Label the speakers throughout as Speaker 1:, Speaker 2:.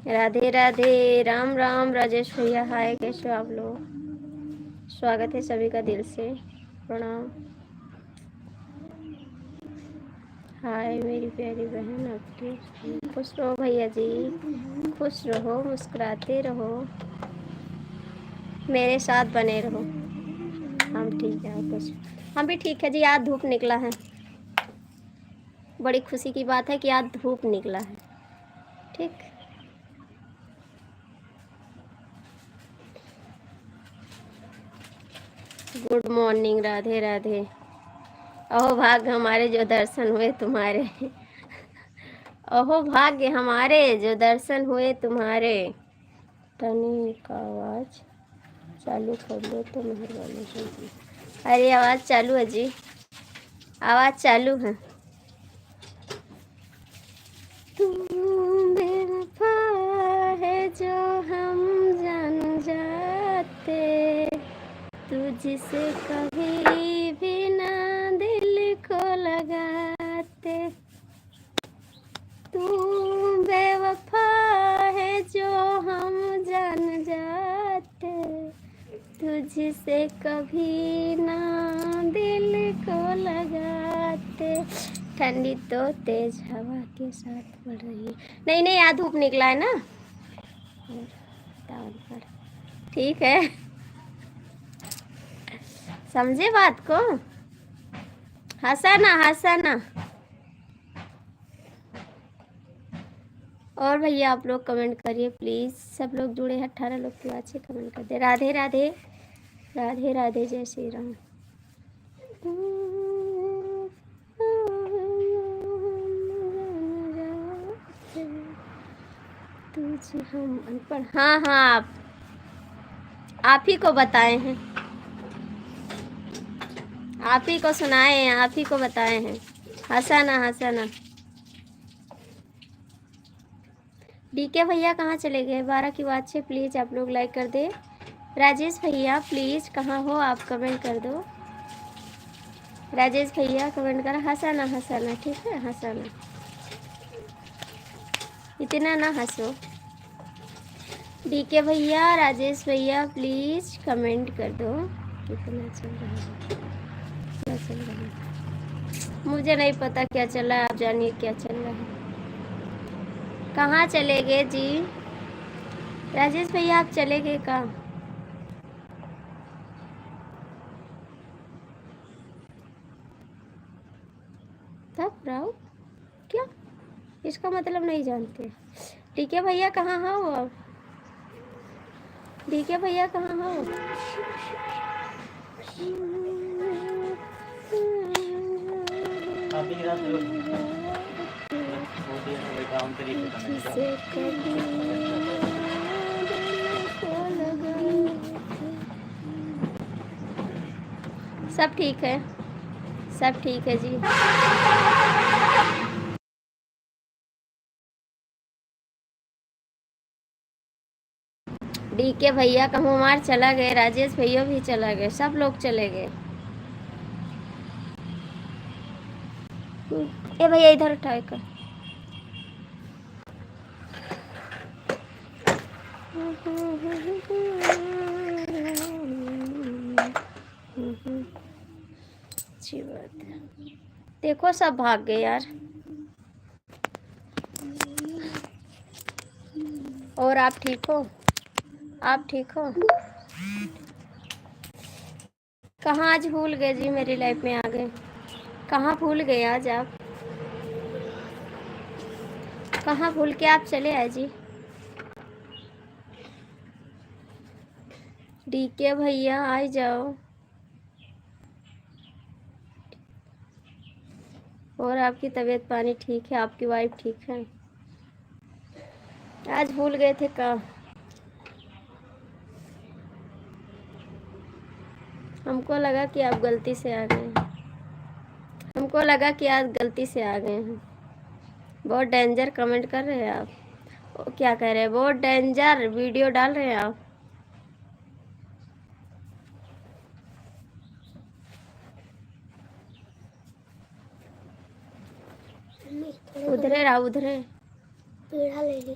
Speaker 1: राधे राधे, राम राम। राजेश भैया हाय, कैसे हो आप लोग? स्वागत है सभी का दिल से, प्रणाम। हाय मेरी प्यारी बहन, आपकी खुश रहो भैया जी, खुश रहो, मुस्कुराते रहो, मेरे साथ बने रहो। हम ठीक है, खुश हम भी ठीक है जी। आज धूप निकला है, बड़ी खुशी की बात है कि आज धूप निकला है। ठीक, गुड मॉर्निंग, राधे राधे। अहो भाग्य हमारे जो दर्शन हुए तुम्हारे, अहो भाग्य हमारे जो दर्शन हुए तुम्हारे। टनी का आवाज़ चालू कर लो तो मेहरबानी होगी। अरे आवाज़ चालू है जी, आवाज़ चालू है। तू बेवफा है जो हम जान जाते, तुझसे कभी भी ना दिल को लगाते। तू बेवफा है जो हम जान जाते, तुझसे कभी ना दिल को लगाते। ठंडी तो तेज हवा के साथ बढ़ रही है। नहीं नहीं, आज धूप निकला है ना, ठीक है, समझे बात को। हंसाना हंसाना। और भैया आप लोग कमेंट करिए प्लीज़, सब लोग जुड़े हैं, 18 लोग की बात से कमेंट कर दे। राधे राधे, राधे राधे, जय श्री राम। तुझे हम अनपढ़, हाँ हाँ, आप ही को बताए हैं, आप ही को सुनाए हैं, आप ही को बताए हैं। हंसाना हंसाना। डीके भैया कहाँ चले गए? 12 की बात से प्लीज़ आप लोग लाइक कर दे। राजेश भैया प्लीज़ कहाँ हो आप, कमेंट कर दो। राजेश भैया कमेंट कर, हंसाना हंसाना, ठीक है, हंसाना, इतना ना हंसो। डीके भैया, राजेश भैया प्लीज़ कमेंट कर दो। कितना चल रहा है, क्या चल रहा है, मुझे नहीं पता क्या चल रहा है, आप जानिए क्या चल रहा है। कहाँ चले गए जी? राजेश भैया आप चले गए कहाँ? तब राव क्या, इसका मतलब नहीं जानते। डीके भैया कहाँ हो आप? डीके भैया कहाँ हो? सब ठीक है, सब ठीक है जी। डीके भैया कमुमार चला गए, राजेश भैया भी चला गए, सब लोग चले गए। ए भैया इधर उठाए कर। अच्छी बात है, देखो सब भाग गए यार। और आप ठीक हो? आप ठीक हो? कहाँ आज भूल गए जी, मेरी लाइफ में आ गए। कहाँ भूल गए आज आप? कहाँ भूल के आप चले आए जी? डीके भैया आ जाओ। और आपकी तबीयत पानी ठीक है? आपकी वाइफ ठीक है? आज भूल गए थे का? हमको लगा कि आप गलती से आ गए हैं, हमको लगा कि आज गलती से आ गए हैं। बहुत डेंजर कमेंट कर रहे हैं आप। क्या कह रहे हैं? बहुत डेंजर वीडियो डाल रहे हैं आप। उधरे रहा, उधरे पेड़ा ले ली।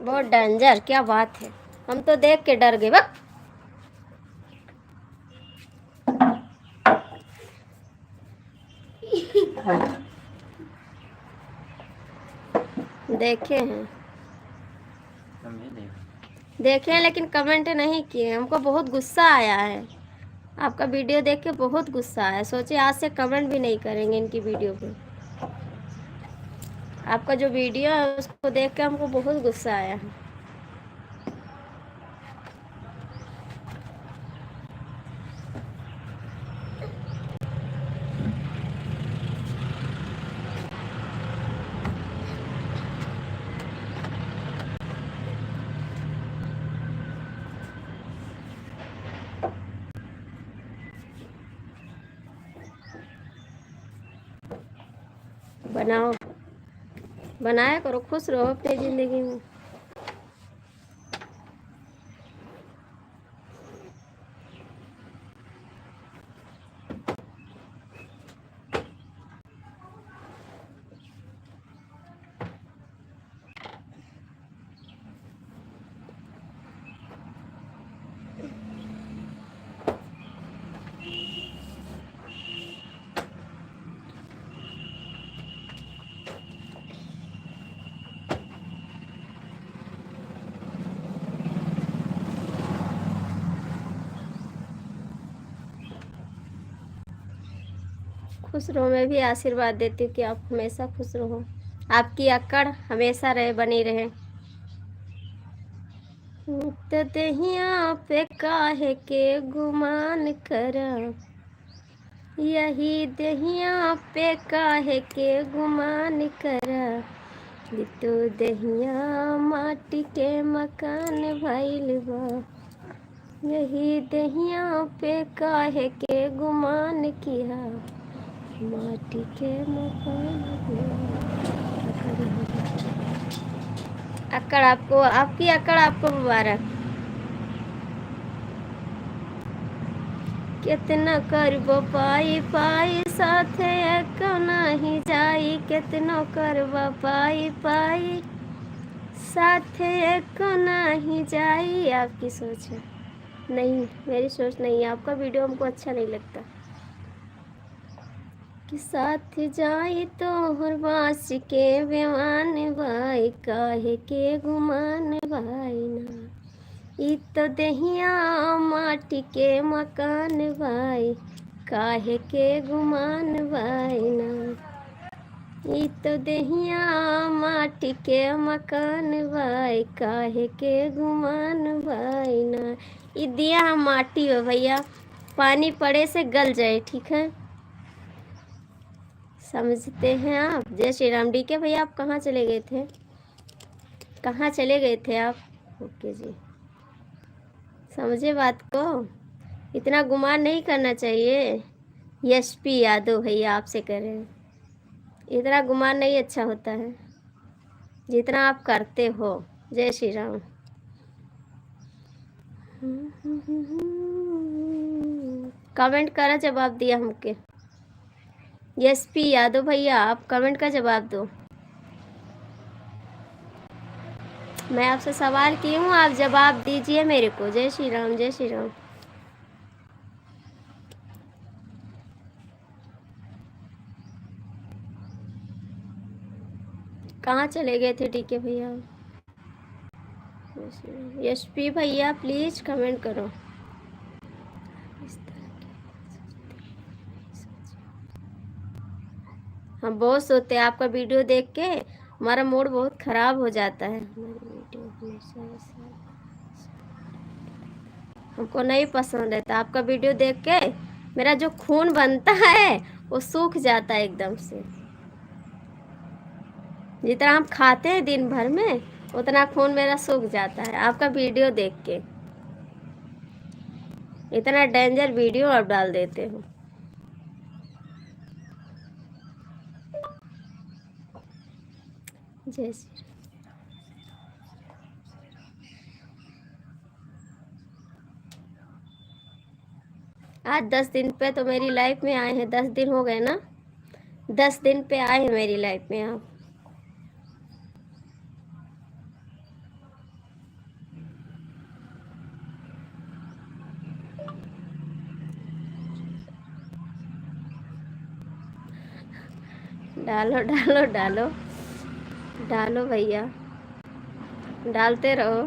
Speaker 1: बहुत डेंजर, क्या बात है, हम तो देख के डर गए। बक देखे हैं, देखे हैं लेकिन कमेंट नहीं किए। हमको बहुत गुस्सा आया है, आपका वीडियो देख के बहुत गुस्सा आया। सोचे आज से कमेंट भी नहीं करेंगे इनकी वीडियो पे। आपका जो वीडियो है उसको देख के हमको बहुत गुस्सा आया है। बनाओ, बनाया करो, खुश रहो अपनी ज़िंदगी में। खुश रहो, मैं भी आशीर्वाद देती हूँ कि आप हमेशा खुश रहो, आपकी अकड़ हमेशा रहे, बनी रहे। तो दहिया पे काहे के गुमान करा, यही दहिया पे काहे के गुमान करा। ये तो दहिया माटी के मकान भइल बा, यही दहिया पे काहे के गुमान किया, माटी के मकान। अकड़ आपको, आपकी अकड़ आपको मुबारक। कितना करबो पाई पाई साथे एको नहीं जाई, कितनो करबो पाई पाई साथे एको नहीं जाई। आपकी सोच है, नहीं मेरी सोच नहीं है। आपका वीडियो हमको अच्छा नहीं लगता कि साथ जाई तो हर बास के बेमान भाई, काहे के गुमान भाई ना। ई तो दहिया माटी के मकान भाई, काहे के गुमान भाई ना। ई तो दहिया माटी के मकान भाई, काहे के गुमान भाई ना। ई दिया हम माटी हो भैया, पानी पड़े से गल जाए, ठीक है, समझते हैं आप। जय श्री राम। डी के भैया आप कहाँ चले गए थे, कहाँ चले गए थे आप? ओके जी, समझे बात को, इतना गुमान नहीं करना चाहिए। यशपी यादव भैया आपसे करें, इतना गुमान नहीं अच्छा होता है जितना आप करते हो। जय श्री राम। कमेंट करा, जवाब दिया हमके। यशपी यादव भैया आप कमेंट का जवाब दो। मैं आपसे सवाल की हूँ, आप जवाब दीजिए मेरे को। जय श्री राम, जय श्री राम। कहाँ चले गए थे टीके भैया? यशपी भैया प्लीज कमेंट करो। हम बहुत सोते हैं, आपका वीडियो देख के हमारा मूड बहुत खराब हो जाता है। हमको नहीं पसंद है, तो आपका वीडियो देख के मेरा जो खून बनता है वो सूख जाता है एकदम से। जितना हम खाते हैं दिन भर में उतना खून मेरा सूख जाता है आपका वीडियो देख के। इतना डेंजर वीडियो आप डाल देते हो। जय श्री राम। आज 10 दिन पे तो मेरी लाइफ में आए हैं, 10 दिन हो गए ना, 10 दिन पे आए हैं मेरी लाइफ में आप। डालो डालो डालो डालो भैया, डालते रहो,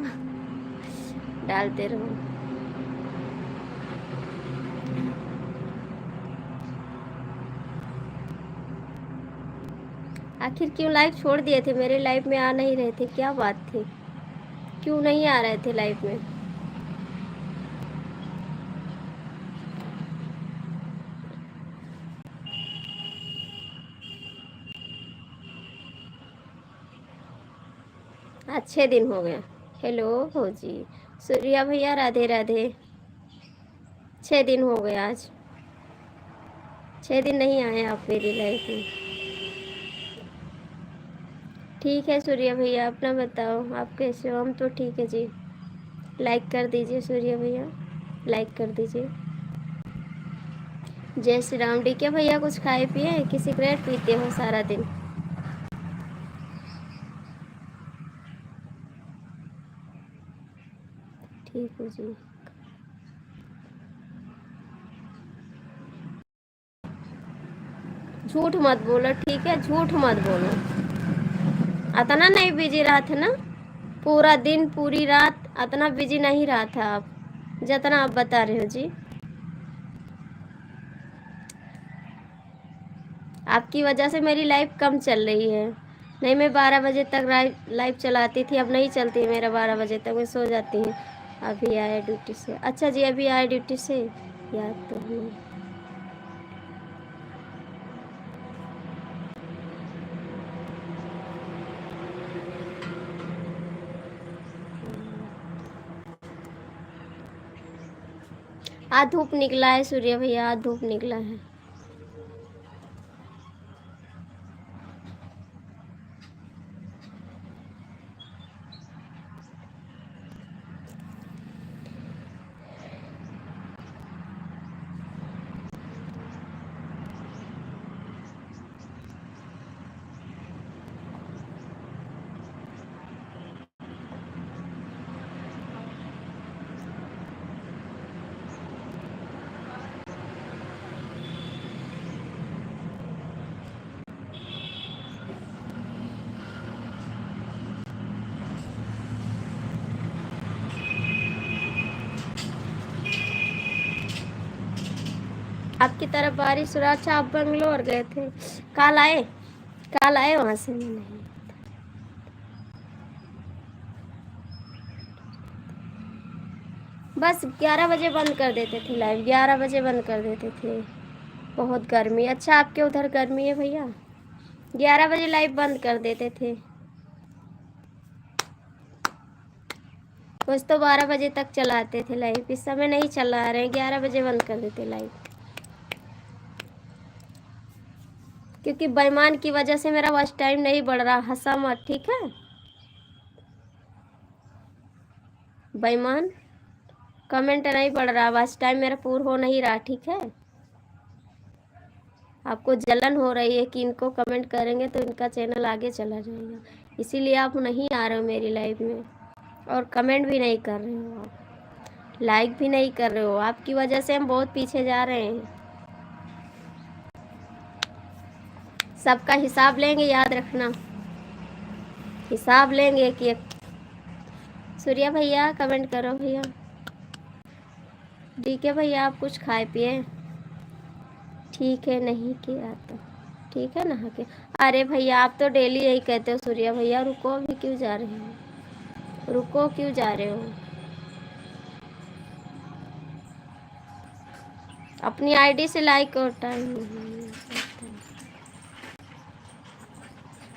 Speaker 1: डालते रहो। आखिर क्यों लाइव छोड़ दिए थे? मेरे लाइव में आ नहीं रहे थे, क्या बात थी? क्यों नहीं आ रहे थे लाइव में? अच्छे दिन हो गए। हेलो भौजी, सूर्या भैया, राधे राधे। 6 दिन हो गए आज, 6 दिन नहीं आए आप मेरी लाइफ में। ठीक है सूर्या भैया, अपना बताओ, आप कैसे हो? हम तो ठीक है जी। लाइक कर दीजिए सूर्या भैया, लाइक कर दीजिए। जय श्री राम। डी के भैया, कुछ खाए पिए कि सिगरेट पीते हो सारा दिन? ठीक हो जी। झूठ मत बोलो, ठीक है? झूठ मत बोलो। इतना नहीं बिजी रहा था ना, पूरा दिन पूरी रात इतना बिजी नहीं रहा था आप, जितना आप बता रहे हो जी। आपकी वजह से मेरी लाइफ कम चल रही है। नहीं, मैं 12 बजे तक लाइव चलाती थी, अब नहीं चलती मेरा 12 बजे तक, मैं सो जाती हूँ। अभी आए ड्यूटी से? अच्छा जी, अभी आए ड्यूटी से, याद तो नहीं। आज धूप निकला है सूर्य भैया, आज धूप निकला है। आपकी तरफ बारिश हो रहा? अच्छा, आप बंगलोर गए थे, कल आए? कल आए वहाँ से? नहीं, बस 11 बजे बंद कर देते थे लाइव, 11 बजे बंद कर देते थे। बहुत गर्मी। अच्छा, आपके उधर गर्मी है भैया? 11 बजे लाइव बंद कर देते थे। कुछ तो 12 बजे तक चलाते थे लाइव, इस समय नहीं चला रहे हैं, 11 बजे बंद कर देते लाइव। क्योंकि बेईमान की वजह से मेरा वॉच टाइम नहीं बढ़ रहा, हंसा मत, ठीक है? बेईमान, कमेंट नहीं बढ़ रहा, वॉच टाइम मेरा पूरा हो नहीं रहा, ठीक है? आपको जलन हो रही है कि इनको कमेंट करेंगे तो इनका चैनल आगे चला जाएगा, इसीलिए आप नहीं आ रहे हो मेरी लाइव में, और कमेंट भी नहीं कर रहे हो आप, लाइक भी नहीं कर रहे हो। आपकी वजह से हम बहुत पीछे जा रहे हैं। सबका हिसाब लेंगे, याद रखना, हिसाब लेंगे कि सूर्या भैया कमेंट करो भैया। डीके भैया, आप कुछ खाए पिए? ठीक है, नहीं किया तो ठीक है, नहा के। अरे भैया, आप तो डेली यही कहते हो सूर्या भैया, रुको, अभी क्यों जा रहे हो? रुको, क्यों जा रहे हो? अपनी आईडी से लाइक और टाइम।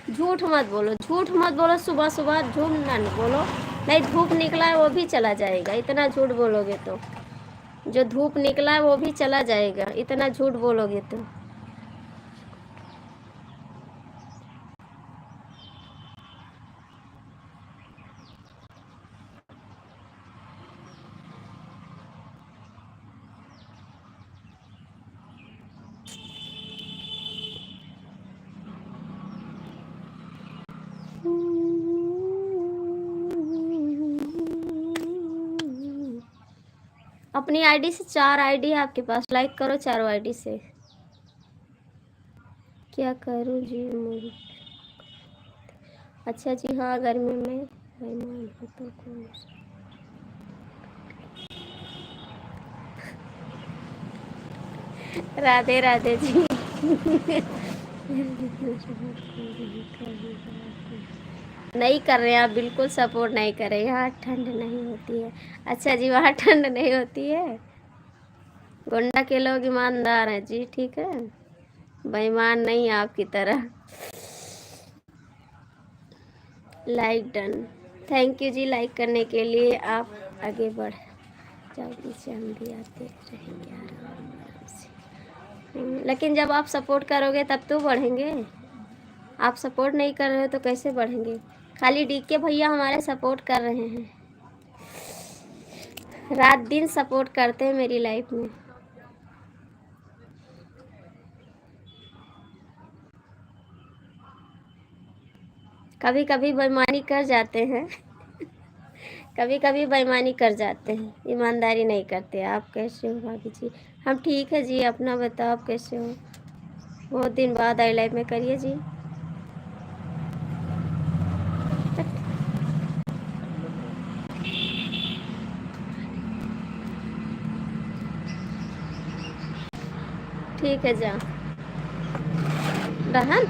Speaker 1: झूठ मत बोलो, झूठ मत बोलो, सुबह सुबह झूठ ना बोलो। नहीं, धूप निकला है वो भी चला जाएगा, इतना झूठ बोलोगे तो। जो धूप निकला है वो भी चला जाएगा, इतना झूठ बोलोगे तो। अपनी आईडी से 4 आईडी है आपके पास, लाइक करो चारों आईडी से। क्या करूँ जी मुझे। अच्छा जी, हाँ गर्मी में मेहमान हो तो कौन सा। राधे राधे जी। नहीं कर रहे हैं आप, बिल्कुल सपोर्ट नहीं कर रहे, यहाँ ठंड नहीं होती है। अच्छा जी, वहाँ ठंड नहीं होती है। गोंडा के लोग ईमानदार हैं जी, ठीक है, बेईमान नहीं आपकी तरह। लाइक डन, थैंक यू जी लाइक करने के लिए। आप आगे बढ़ जाओ, पीछे हम भी आते रहेंगे आराम से। लेकिन जब आप सपोर्ट करोगे तब तो बढ़ेंगे, आप सपोर्ट नहीं कर रहे हो तो कैसे बढ़ेंगे। खाली डीके भैया हमारे सपोर्ट कर रहे हैं, रात दिन सपोर्ट करते हैं मेरी लाइफ में। कभी कभी बेईमानी कर जाते हैं। कभी कभी बेईमानी कर जाते हैं, ईमानदारी नहीं करते। आप कैसे हो भाभी जी? हम ठीक है जी, अपना बताओ आप कैसे हो? बहुत दिन बाद आई लाइफ में करिए जी। ठीक है जा रहन।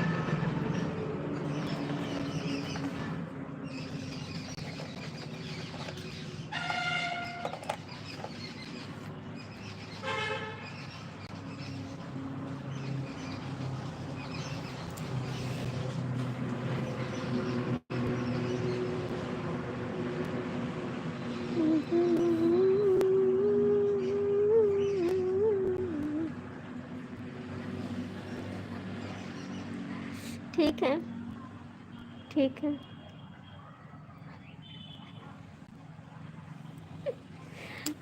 Speaker 1: ठीक है, ठीक है।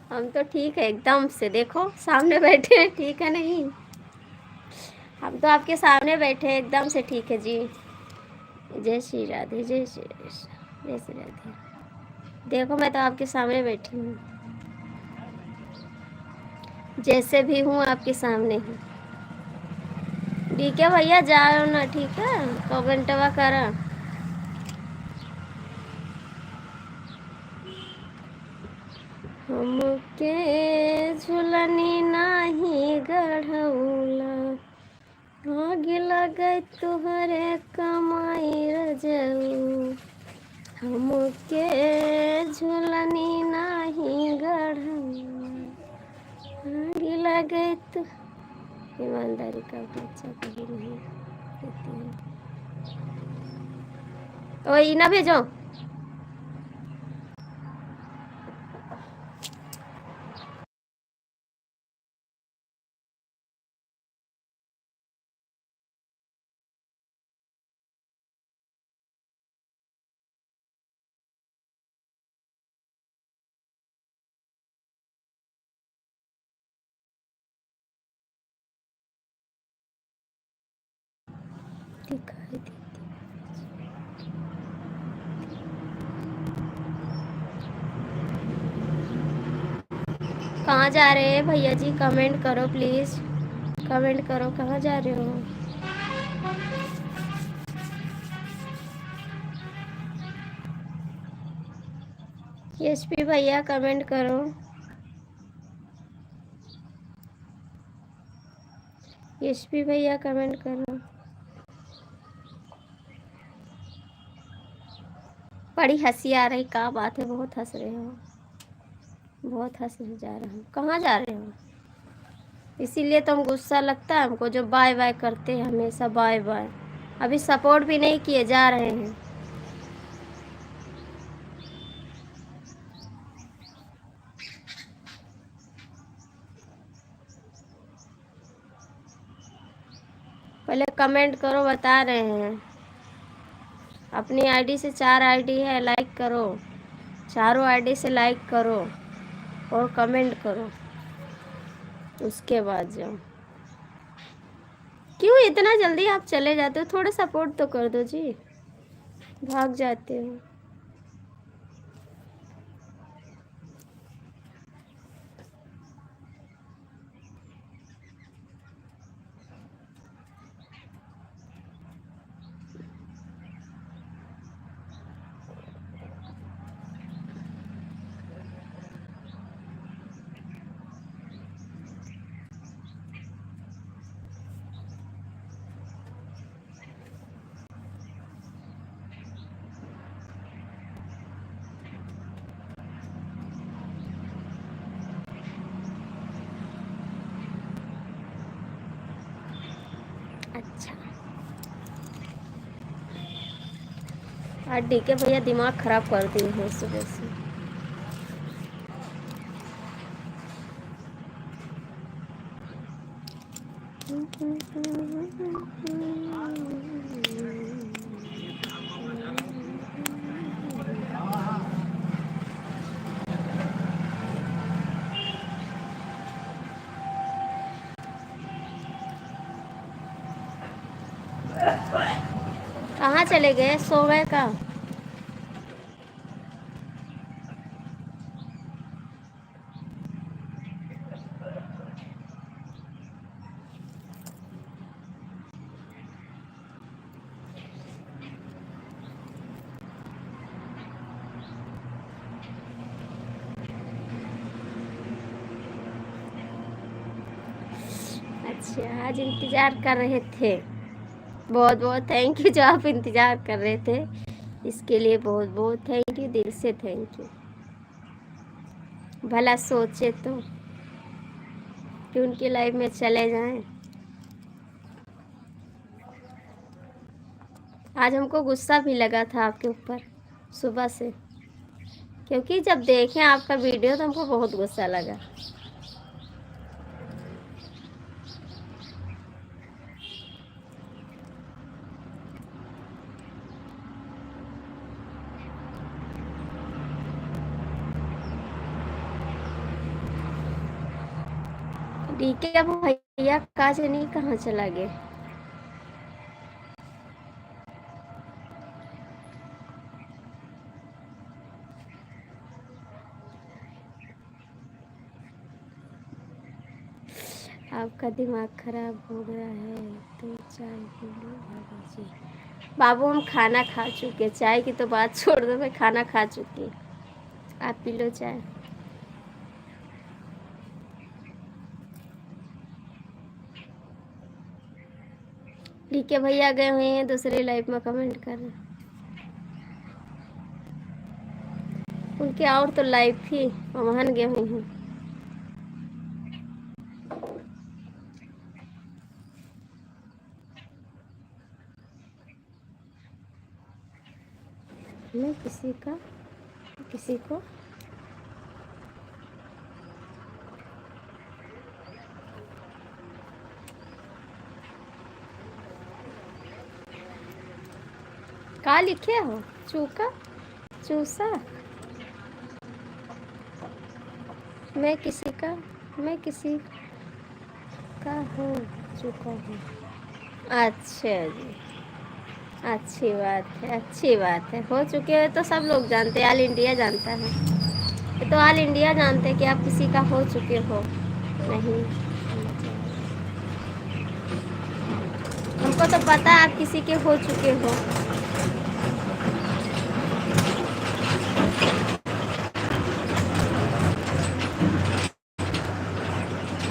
Speaker 1: हम तो ठीक है एकदम से, देखो सामने बैठे हैं, ठीक है नहीं? हम तो आपके सामने बैठे हैं, एकदम से ठीक है जी। जय श्री राधे, जय श्री कृष्ण, जय श्री राधे। देखो मैं तो आपके सामने बैठी हूँ, जैसे भी हूँ आपके सामने हूँ। ठीक है भैया, जाओ ना, ठीक है, कमेंटवा करा। हमके झुलनी नाही गढ़ौला, आग लगे तुहरे कमाई रजऊ। हमके झुलनी नाही गढ़ौला, आग लगे तु। ईमानदारी का बच्चा कभी नहीं देती है। ओ ना भेजो। दिखाई देती। कहाँ जा रहे हैं भैया जी? कमेंट करो प्लीज, कमेंट करो, कहाँ जा रहे हो? एसपी भैया कमेंट करो। एसपी भैया कमेंट करो। बड़ी हंसी आ रही, क्या बात है, बहुत हंस रहे हो, बहुत हंस जा रहा हूँ। कहाँ जा रहे हो? इसीलिए तो हम गुस्सा लगता है हमको, जो बाय बाय करते हैं हमेशा, बाय बाय। अभी सपोर्ट भी नहीं किए, जा रहे हैं। पहले कमेंट करो, बता रहे हैं। अपनी आईडी से 4 आईडी है, लाइक करो, चारों आईडी से लाइक करो और कमेंट करो, उसके बाद जाओ। क्यों इतना जल्दी आप चले जाते हो? थोड़ा सपोर्ट तो कर दो जी, भाग जाते हो। अच्छा, आज डीके भैया दिमाग खराब कर दिए हैं सुबह से। कहाँ चले गए, सो गए का? अच्छा, आज इंतजार कर रहे थे। बहुत बहुत थैंक यू, जो आप इंतजार कर रहे थे इसके लिए बहुत बहुत थैंक यू, दिल से थैंक यू। भला सोचे तो कि उनकी लाइफ में चले जाएं। आज हमको गुस्सा भी लगा था आपके ऊपर सुबह से, क्योंकि जब देखें आपका वीडियो तो हमको बहुत गुस्सा लगा। डीके भैया का नहीं, कहाँ चला गया? आपका दिमाग खराब हो गया है तो चाय पी लो बाबू जी। बाबू हम खाना खा चुके, चाय की तो बात छोड़ दो, मैं खाना खा चुकी। आप पी लो चाय। डीके भैया गए हुए हैं दूसरी लाइफ में, कमेंट कर रहे हैं। उनके और तो लाइफ थी, वहां गए हुए हैं। मैं किसी को का लिखे हो? चूका, चूसा। मैं किसी का हो चुका हूँ। अच्छा जी, अच्छी बात है, अच्छी बात है। हो चुके हैं तो सब लोग जानते हैं, ऑल इंडिया जानता है। ये तो ऑल इंडिया जानते हैं कि आप किसी का हो चुके हो। नहीं, हमको तो पता है आप किसी के हो चुके हो।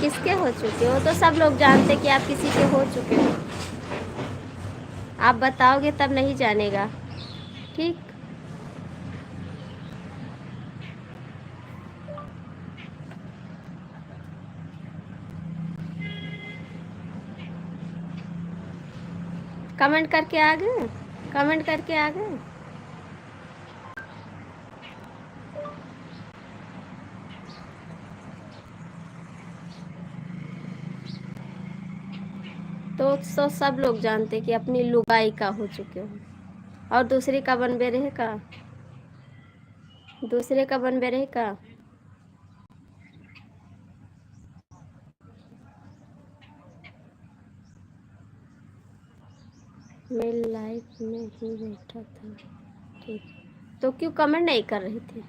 Speaker 1: किसके हो चुके हो तो सब लोग जानते कि आप किसी के हो चुके हो। आप बताओगे तब नहीं जानेगा, ठीक? कमेंट करके आ गए, कमेंट करके आ गए। तो सब लोग जानते कि अपनी लुगाई का हो चुके हो। और दूसरे का बनबे रहे का, दूसरे का बनबे रहे का। मैं लाइफ में ही बैठा था, ठीक। तो क्यों कमेंट नहीं कर रहे थे?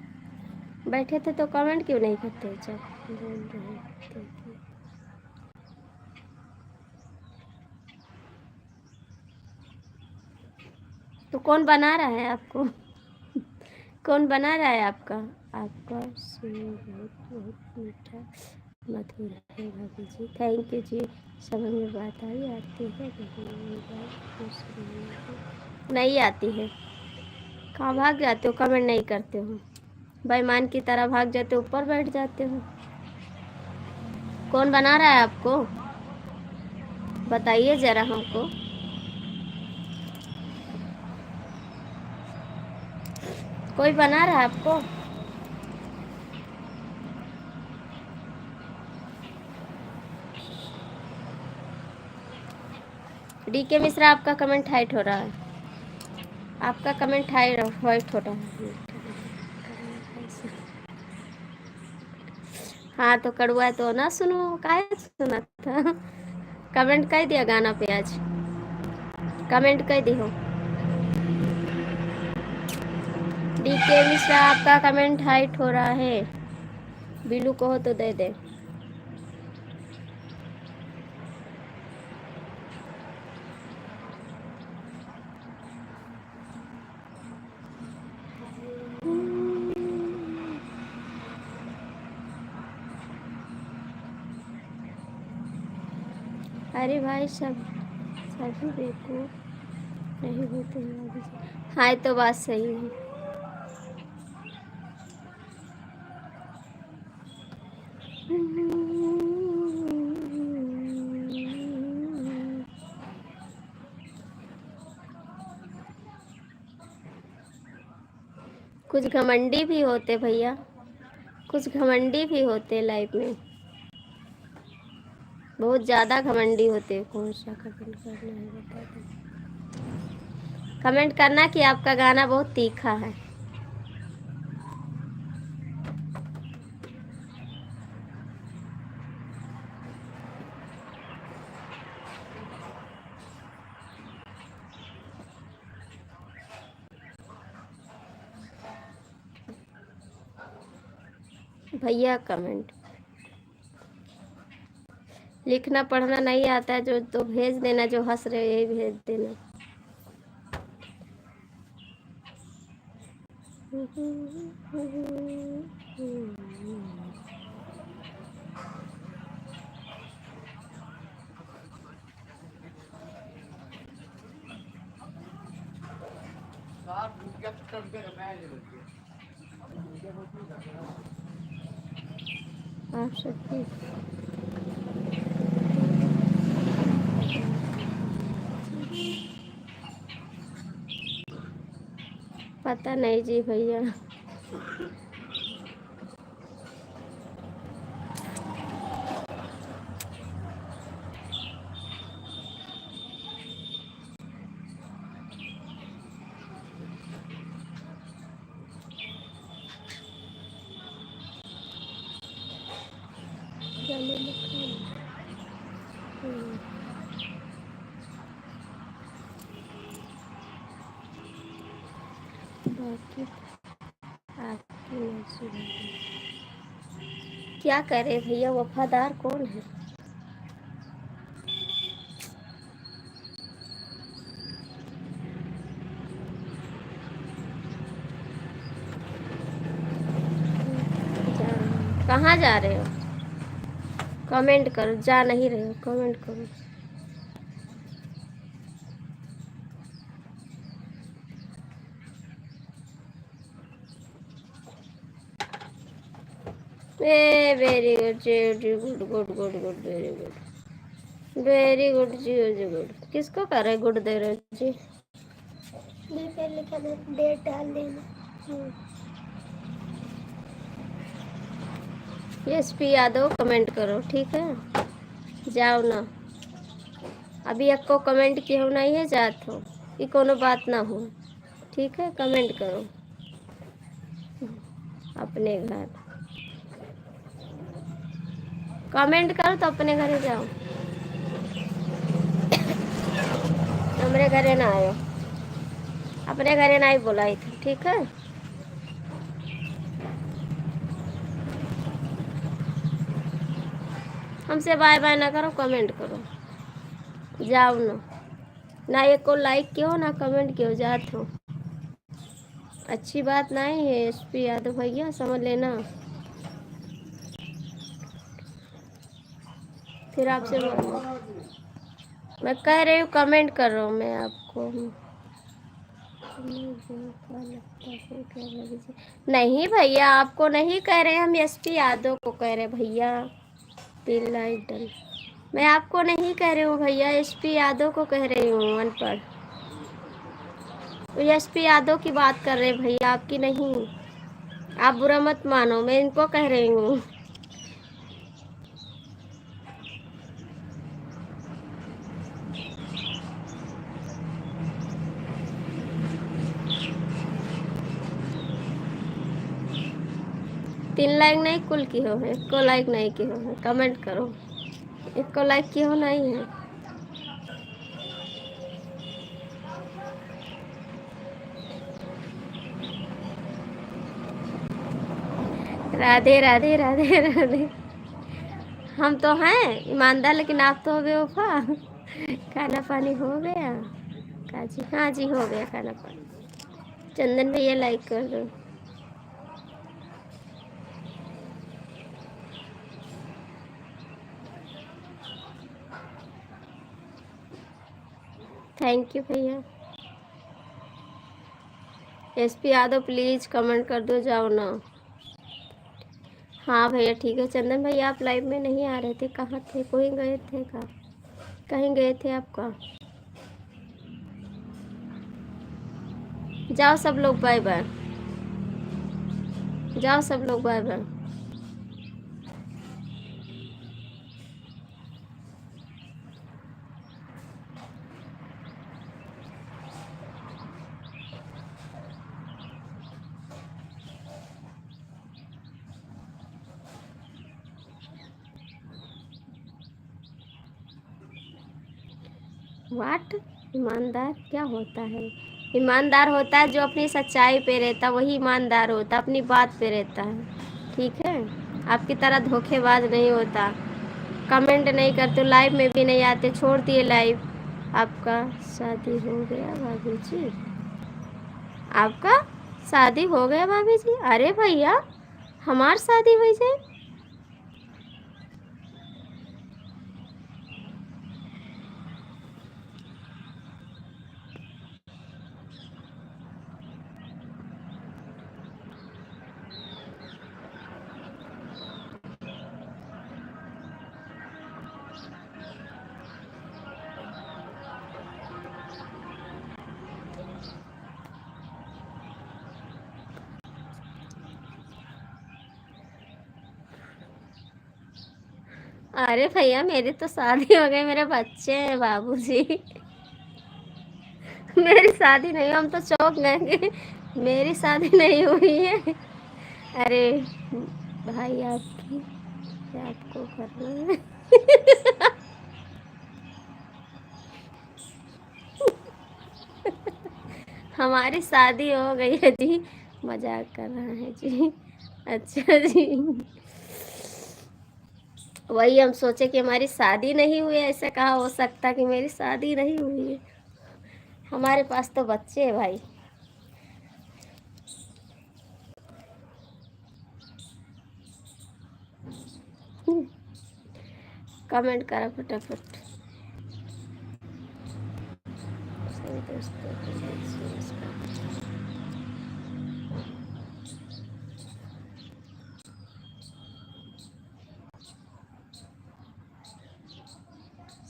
Speaker 1: बैठे थे तो कमेंट क्यों नहीं करते जब बोल रहे थे कि... तो कौन बना रहा है आपको? कौन बना रहा है आपका? आपका सुर बहुत बहुत मीठा मधुर है भाभी जी, थैंक यू जी। समझ में बात आई, आती है नहीं आती है? कहाँ भाग जाते हो, कमेंट नहीं करते हो, बेईमान की तरह भाग जाते हो, ऊपर बैठ जाते हो। कौन बना रहा है आपको, बताइए जरा हमको। कोई बना रहा है आपको? डीके मिश्रा, आपका कमेंट हाइट हो रहा है। आपका कमेंट हाइट हो रहा है। हाँ तो कड़वा तो ना सुनो, काहे सुना था? कमेंट कर दिया गाना पे आज, कमेंट कर दी हो। डीके मिश्रा, आपका कमेंट हाइट हो रहा है, बिल्लू को हो तो दे दे। अरे भाई सभी बेवकूफ नहीं होते हैं। हाँ तो बात सही है। कुछ घमंडी भी होते भैया, कुछ घमंडी भी होते लाइफ में, बहुत ज़्यादा घमंडी होते। कौन सा कमेंट करना है बता दो। कमेंट करना कि आपका गाना बहुत तीखा है। भैया कमेंट लिखना पढ़ना नहीं आता है जो तो भेज देना, जो हंस रहे यही भेज देना। आप सब पता नहीं जी भैया। बाकी आपकी मर्जी। क्या करे भैया, वफादार कौन है? कहाँ जा रहे हो? कमेंट करो, जा नहीं रहे हो कमेंट करो। ए वेरी गुड जी, good good good good, very good, very good जी जी गुड। किसको कर रहे गुड दे रहे जी? लिखा डेट डाल देना। एसपी यादव कमेंट करो, ठीक है? जाओ ना, अभी एक को कमेंट किया नहीं है, जात हो कि कोनो बात ना हो, ठीक है? कमेंट करो अपने घर, कमेंट करो तो अपने घरे जाओ, हमारे घरे ना आयो, अपने घरे ना ही बोलाई थी, ठीक है? हमसे बाय बाय ना करो, कमेंट करो, जाओ ना एक को लाइक क्यों ना कमेंट क्यों, जात हो। अच्छी बात नहीं है एसपी यादव भैया, समझ लेना। फिर आपसे मैं कह रही हूँ, कमेंट कर रहा हूँ मैं आपको। नहीं भैया, आपको नहीं कह रहे, हम एसपी यादव को कह रहे भैया। पिलाइटन मैं आपको नहीं कह रही हूँ भैया, एसपी यादव को कह रही हूँ, अनपढ़। एसपी यादव की बात कर रहे भैया, आपकी नहीं। आप बुरा मत मानो, मैं इनको कह रही हूँ। तीन लाइक नहीं कुल की हो है, को लाइक नहीं की हो है, कमेंट करो। एक को लाइक की हो नहीं है। राधे राधे राधे राधे। हम तो हैं ईमानदार, लेकिन आप तो हो बेवफा। खाना पानी हो गया काजी? हाँ जी हो गया खाना पानी। चंदन भैया लाइक कर दो। थैंक यू भैया। एसपी यादव प्लीज कमेंट कर दो, जाओ ना। हाँ भैया ठीक है। चंदन भैया आप लाइव में नहीं आ रहे थे, कहाँ थे? कोई गए थे का? कहीं गए थे आपका? जाओ सब लोग बाय बाय। जाओ सब लोग बाय बाय। वाट ईमानदार क्या होता है? ईमानदार होता है जो अपनी सच्चाई पे रहता, वही ईमानदार होता, अपनी बात पे रहता है। ठीक है, आपकी तरह धोखेबाज नहीं होता। कमेंट नहीं करते, लाइव में भी नहीं आते, छोड़ दिए लाइव। आपका शादी हो गया भाभी जी? आपका शादी हो गया भाभी जी? अरे भैया हमार शादी हुई जाए। अरे भैया मेरी तो शादी हो गई, मेरे बच्चे हैं बाबूजी। मेरी शादी नहीं, हम तो चौंक गए कि मेरी शादी नहीं हुई है। अरे भाई आपकी क्या आपको करना है? हमारी शादी हो गई है जी। मजाक कर रहा है जी। अच्छा जी। वही हम सोचे कि हमारी शादी नहीं हुई है, ऐसे कहा हो सकता कि मेरी शादी नहीं हुई है? हमारे पास तो बच्चे हैं भाई। कमेंट करा फटाफट। सही दोस्तों के साथ।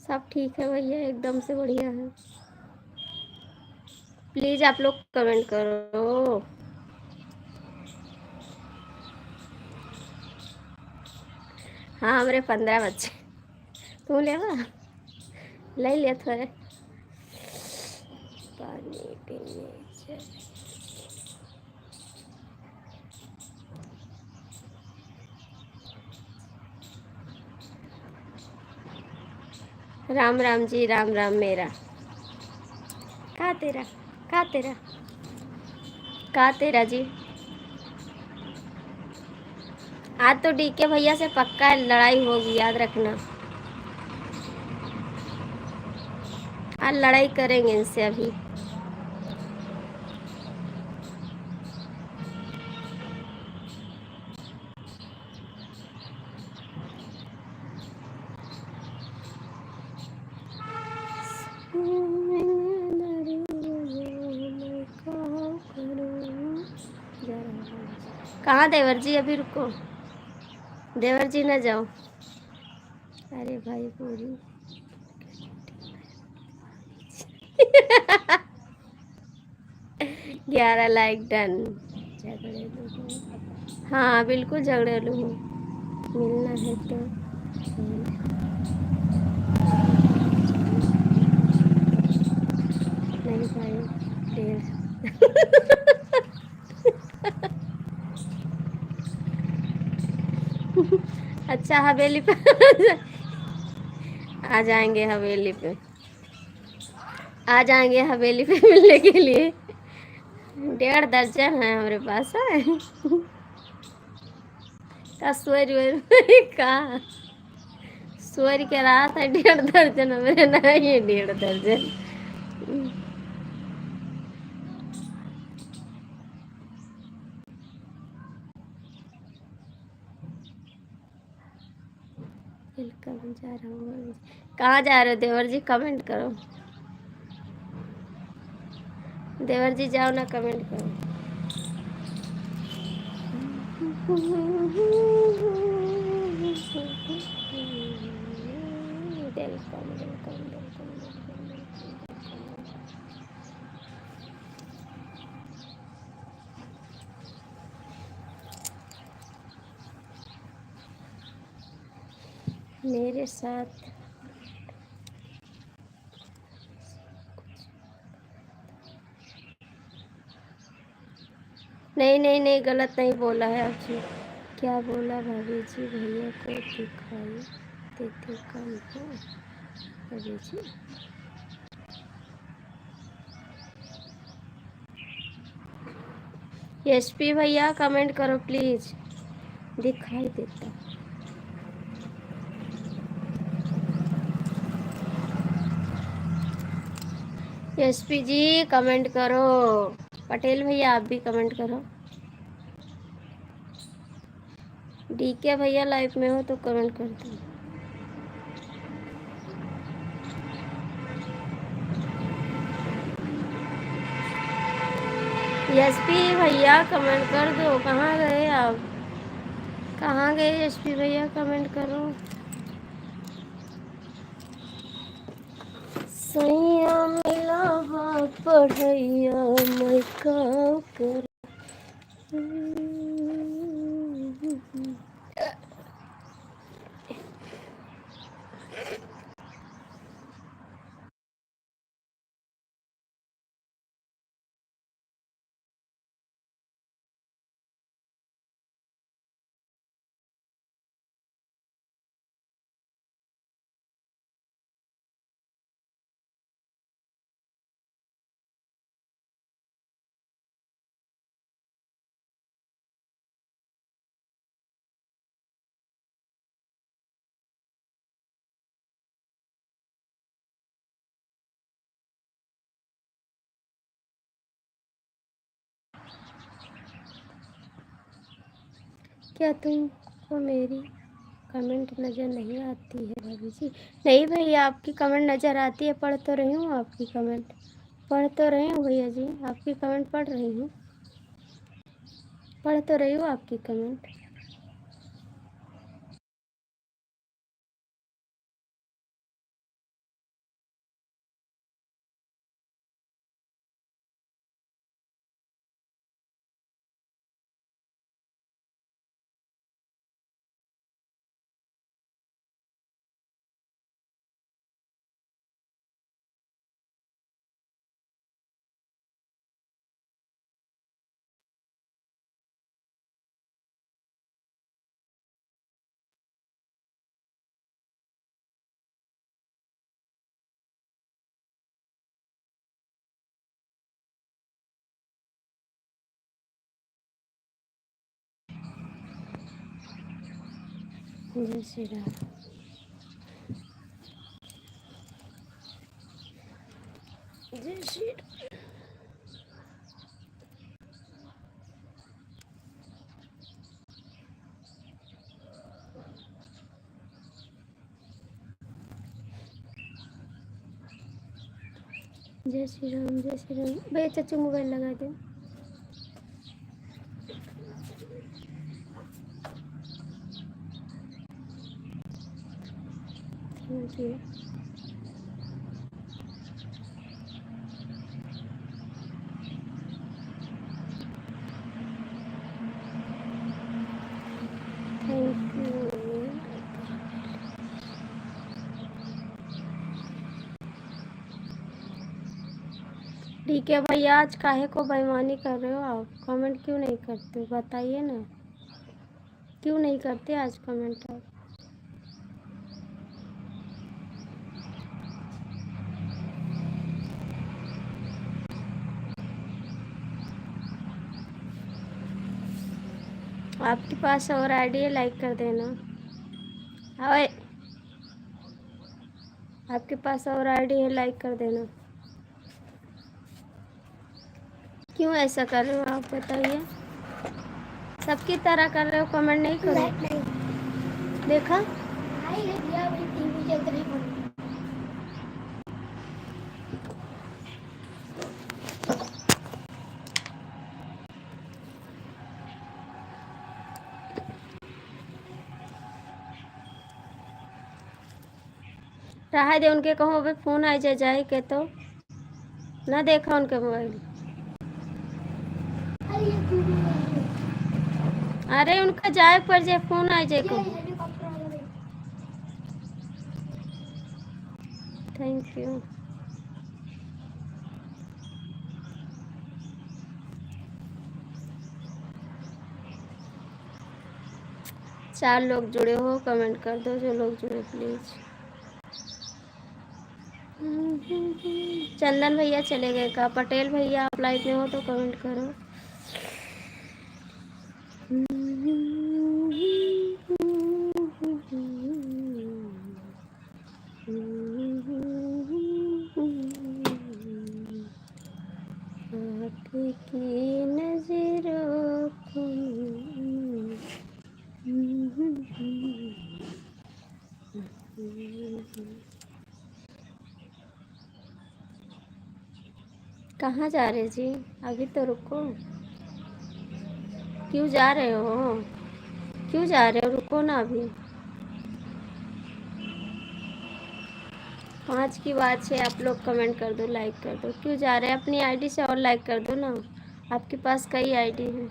Speaker 1: सब ठीक है भैया, एकदम से बढ़िया है। प्लीज आप लोग कमेंट करो। हाँ हमारे 15 बच्चे। तू लेवा ले लिया थोड़े पानी पीने चल। राम राम जी, राम राम। मेरा का तेरा का तेरा का तेरा जी। आज तो डीके भैया से पक्का लड़ाई होगी, याद रखना। आज लड़ाई करेंगे इनसे अभी। कहाँ देवर जी? अभी रुको, देवर जी ना जाओ। अरे भाई पूरी। 11 लाइक डन। झगड़ेलू हूँ, हाँ बिल्कुल झगड़ेलू हूँ। मिलना है तो नहीं भाई, डेढ़। अच्छा हवेली पे आ जाएंगे हवेली पे, आ जाएंगे हवेली पे मिलने के लिए। 1.5 दर्जन है हमारे पास है। का स्वर का स्वर के रात है 1.5 दर्जन, हमारे नहीं है 1.5 दर्जन। वेलकम, जा रहा हूँ। कहाँ जा रहे हो देवर जी, कमेंट करो। देवर जी जाओ ना, कमेंट करो। Welcome welcome welcome welcome. मेरे साथ नहीं नहीं नहीं, गलत नहीं बोला है आपने। क्या बोला भाभी जी, भैया को दिखाई देते कम हो भाभी जी। एसपी भैया कमेंट करो प्लीज, दिखाई देता। एसपी जी कमेंट करो, पटेल भैया आप भी कमेंट करो। डीके भैया लाइव में हो तो कमेंट कर दो। एसपी भैया कमेंट कर दो, कहाँ गए आप, कहाँ गए एसपी भैया, कमेंट करो। सैया मिलावा पढ़ैया मैं का कर। क्या तुमको मेरी कमेंट नज़र नहीं आती है भाभी जी? नहीं भैया, आपकी कमेंट नज़र आती है, पढ़ तो रही हूँ आपकी कमेंट, पढ़ तो रही हूँ भैया जी, आपकी कमेंट पढ़ रही हूँ, पढ़ तो रही हूँ आपकी कमेंट। जय श्री राम। जय श्री राम। जय श्री राम, जय श्री राम। भैया चाचू मोबाइल लगा दो। Thank you. Thank you. ठीक है भैया, आज काहे को बेईमानी कर रहे हो आप? कमेंट क्यों नहीं करते, बताइए ना, क्यों नहीं करते आज कमेंट आप? आपके पास और आईडी है, लाइक कर देना। ओए, आपके पास और आईडी है, लाइक कर देना। क्यों ऐसा कर रहे हो आप, बताइए? सबकी तरह कर रहे हो, कमेंट नहीं करो। देखा, रहा दे उनके, कहो अबे फोन आ जाए के तो ना देखा उनके मोबाइल। अरे उनका जाए पर जाए, फोन आ जाए को। Thank you. चार लोग जुड़े हो, कमेंट कर दो जो लोग जुड़े प्लीज। चंदन भैया चले गए का? पटेल भैया आप लाइव में हो तो कमेंट करो। आपकी नजरों को कहाँ जा रहे जी? अभी तो रुको। क्यों जा रहे हो? क्यों जा रहे हो? रुको ना अभी। 5 की बात है, आप लोग कमेंट कर दो, लाइक कर दो। क्यों जा रहे हैं? अपनी आईडी से और लाइक कर दो ना, आपके पास कई आईडी है।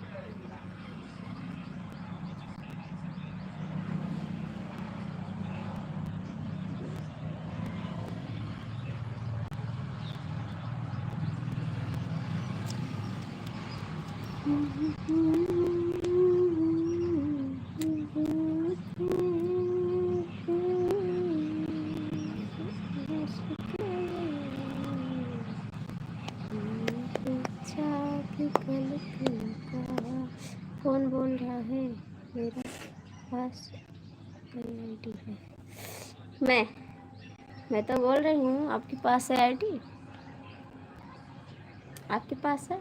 Speaker 1: कौन बोल रहा है? मेरा पास कई आईडी है। मैं तो बोल रही हूँ, आपके पास है आईडी? आपके पास है?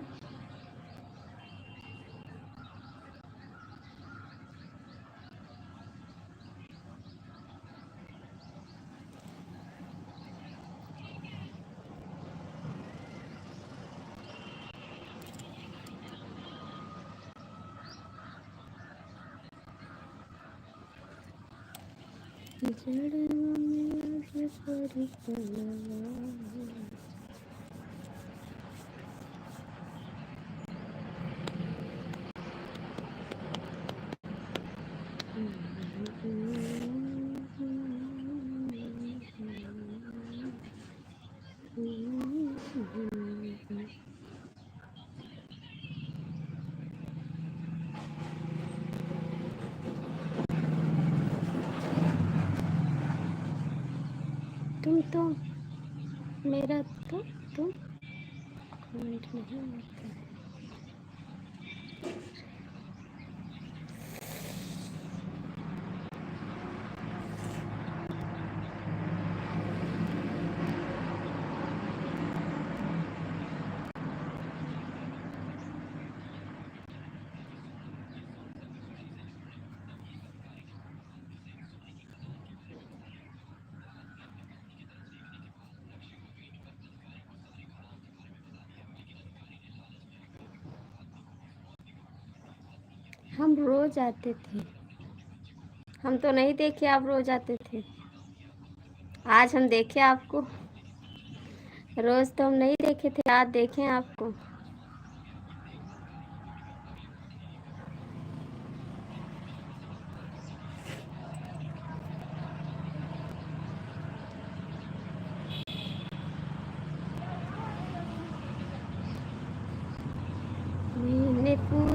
Speaker 1: तुम तो मेरा तो तुम कमेंट नहीं करते। हम रोज आते थे, हम तो नहीं देखे आप रोज आते थे। आज हम देखे आपको, रोज तो हम नहीं देखे थे, आज देखें आपको।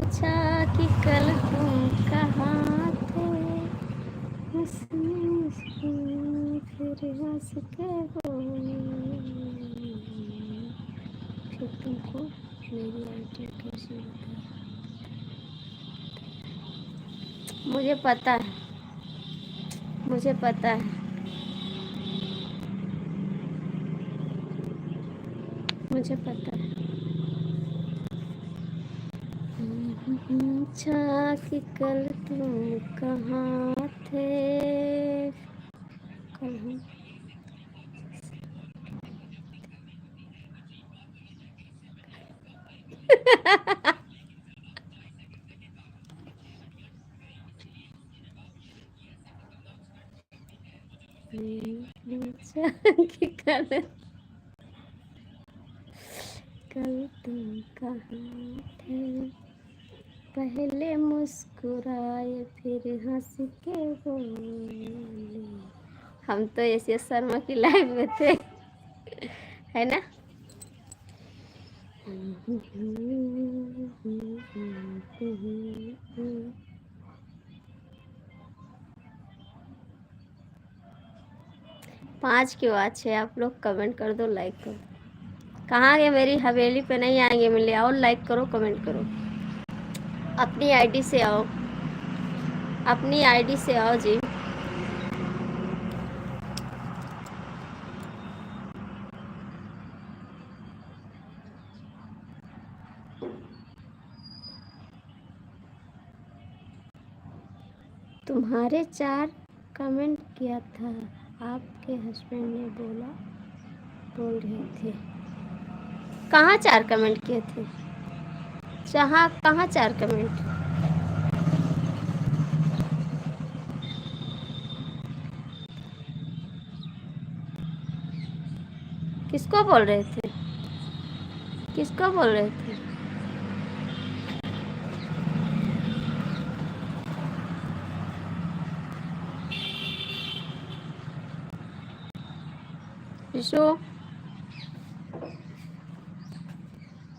Speaker 1: पूछा कि कल तुम कहाँ थे, उसने मुझको फिर हंस के बोले, फिर तुमको मेरी आइडिया कैसे बताया। मुझे पता है, मुझे पता है, मुझे पता है। पूछा कि कल तुम कहाँ थे, कल हम पूछा कि कल तुम कहाँ थे, पहले मुस्कुराए फिर हंस के बोले। हम तो ऐसे शर्मा की लाइफ में थे, है ना। 5 क्यों अच्छे, आप लोग कमेंट कर दो, लाइक करो। कहाँ गए, मेरी हवेली पे नहीं आएंगे मिले, आओ लाइक करो, कमेंट करो। अपनी आईडी से आओ, अपनी आईडी से आओ जी। तुम्हारे 4 कमेंट किया था, आपके हस्बैंड ने बोल रहे थे। कहाँ 4 कमेंट किए थे, कहाँ 4 कमेंट। किसको बोल रहे थे, किसको बोल रहे थे। ऋषु,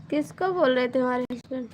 Speaker 1: किसको बोल रहे थे हमारे हस्बैंड।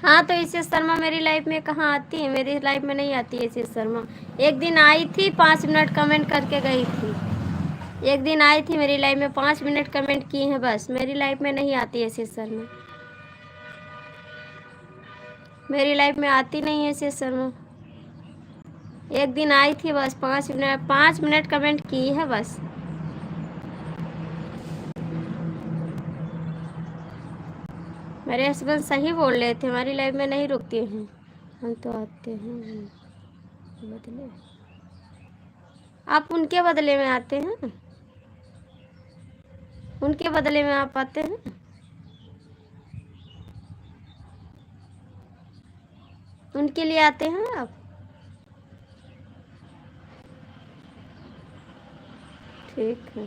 Speaker 1: हाँ तो इसे शर्मा मेरी लाइफ में कहाँ आती है, मेरी लाइफ में नहीं आती है इसे शर्मा। एक दिन आई थी, 5 मिनट कमेंट करके गई थी। एक दिन आई थी मेरी लाइफ में, 5 मिनट कमेंट किए हैं बस। मेरी लाइफ में नहीं आती है इसे शर्मा, मेरी लाइफ में आती नहीं है इसे शर्मा। एक दिन आई थी बस, 5 मिनट कमेंट की है बस। मेरे हस्बैंड सही बोल रहे थे, हमारी लाइफ में नहीं रुकती हैं, हम तो आते हैं बदले। आप उनके बदले में आते हैं, उनके बदले में आप आते हैं। उनके लिए आते हैं आप। ठीक है,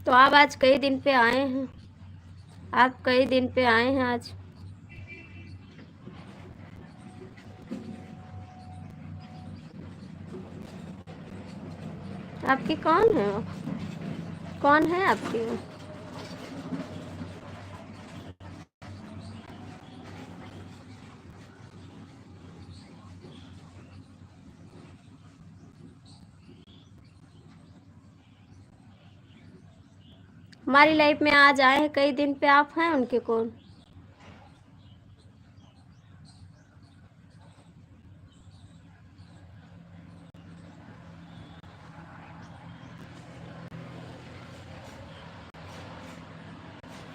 Speaker 1: तो आप आज कई दिन पे आए हैं, आप कई दिन पे आए हैं आज। आपकी कौन है वो, कौन है आपकी वो। हमारी लाइफ में आज आए हैं कई दिन पे, आप हैं उनके कौन।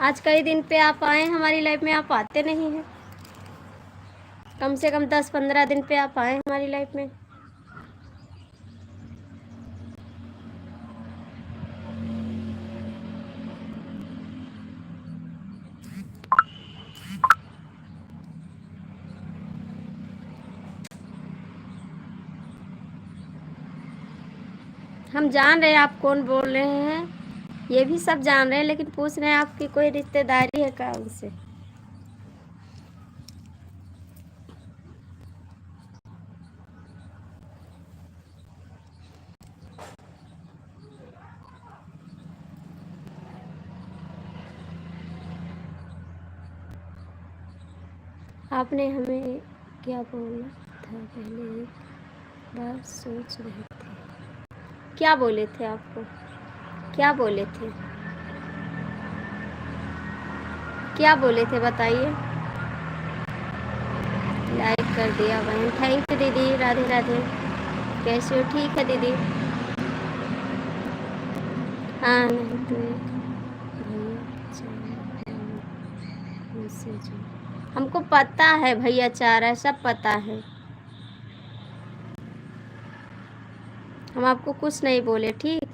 Speaker 1: आज कई दिन पे आप आए हमारी लाइफ में, आप आते नहीं हैं। कम से कम 10-15 दिन पे आप आए हमारी लाइफ में। हम जान रहे हैं आप कौन बोल रहे हैं, ये भी सब जान रहे हैं, लेकिन पूछ रहे हैं आपकी कोई रिश्तेदारी है क्या उनसे। आपने हमें क्या बोला था पहले, एक बार सोच रहे थे। क्या बोले थे आपको, क्या बोले थे, क्या बोले थे बताइए। लाइक कर दिया बहन, थैंक यू दीदी, राधे राधे। कैसे हो, ठीक है दीदी। हाँ नहीं तो एक भैया चार मुझसे जो, हमको पता है भैया चार है, सब पता है। हम आपको कुछ नहीं बोले, ठीक।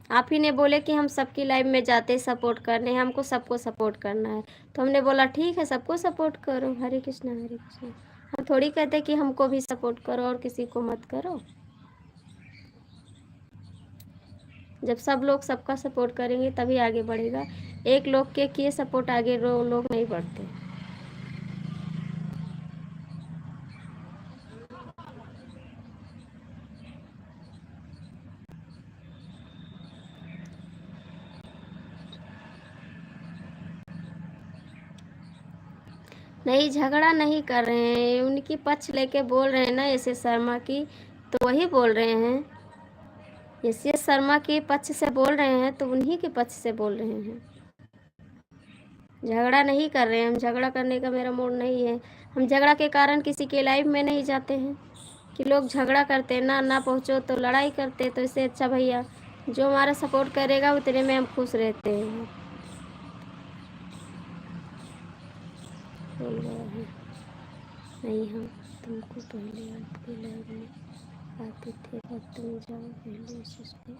Speaker 1: आप ही ने बोले कि हम सबकी लाइफ में जाते सपोर्ट करने, हमको सबको सपोर्ट करना है। तो हमने बोला ठीक है, सबको सपोर्ट करो। हरे कृष्णा हरे कृष्णा। हम थोड़ी कहते कि हमको भी सपोर्ट करो और किसी को मत करो। जब सब लोग सबका सपोर्ट करेंगे तभी आगे बढ़ेगा। एक लोग के किए सपोर्ट आगे लोग नहीं बढ़ते। नहीं, झगड़ा नहीं कर रहे हैं, उनकी पक्ष लेके बोल रहे हैं ना ऐसे शर्मा की, तो वही बोल रहे हैं। जैसे शर्मा के पक्ष से बोल रहे हैं तो उन्हीं के पक्ष से बोल रहे हैं। झगड़ा नहीं कर रहे हैं हम, झगड़ा करने का मेरा मूड नहीं है। हम झगड़ा के कारण किसी के लाइफ में नहीं जाते हैं कि लोग झगड़ा करते ना ना पहुँचो तो लड़ाई करते। तो इससे अच्छा भैया जो हमारा सपोर्ट करेगा उतने में हम खुश रहते हैं। बोल गया है नहीं, हम तुमको पहले आपके लाइफ में आते थे, अब तुम जाओ पहले उस पे।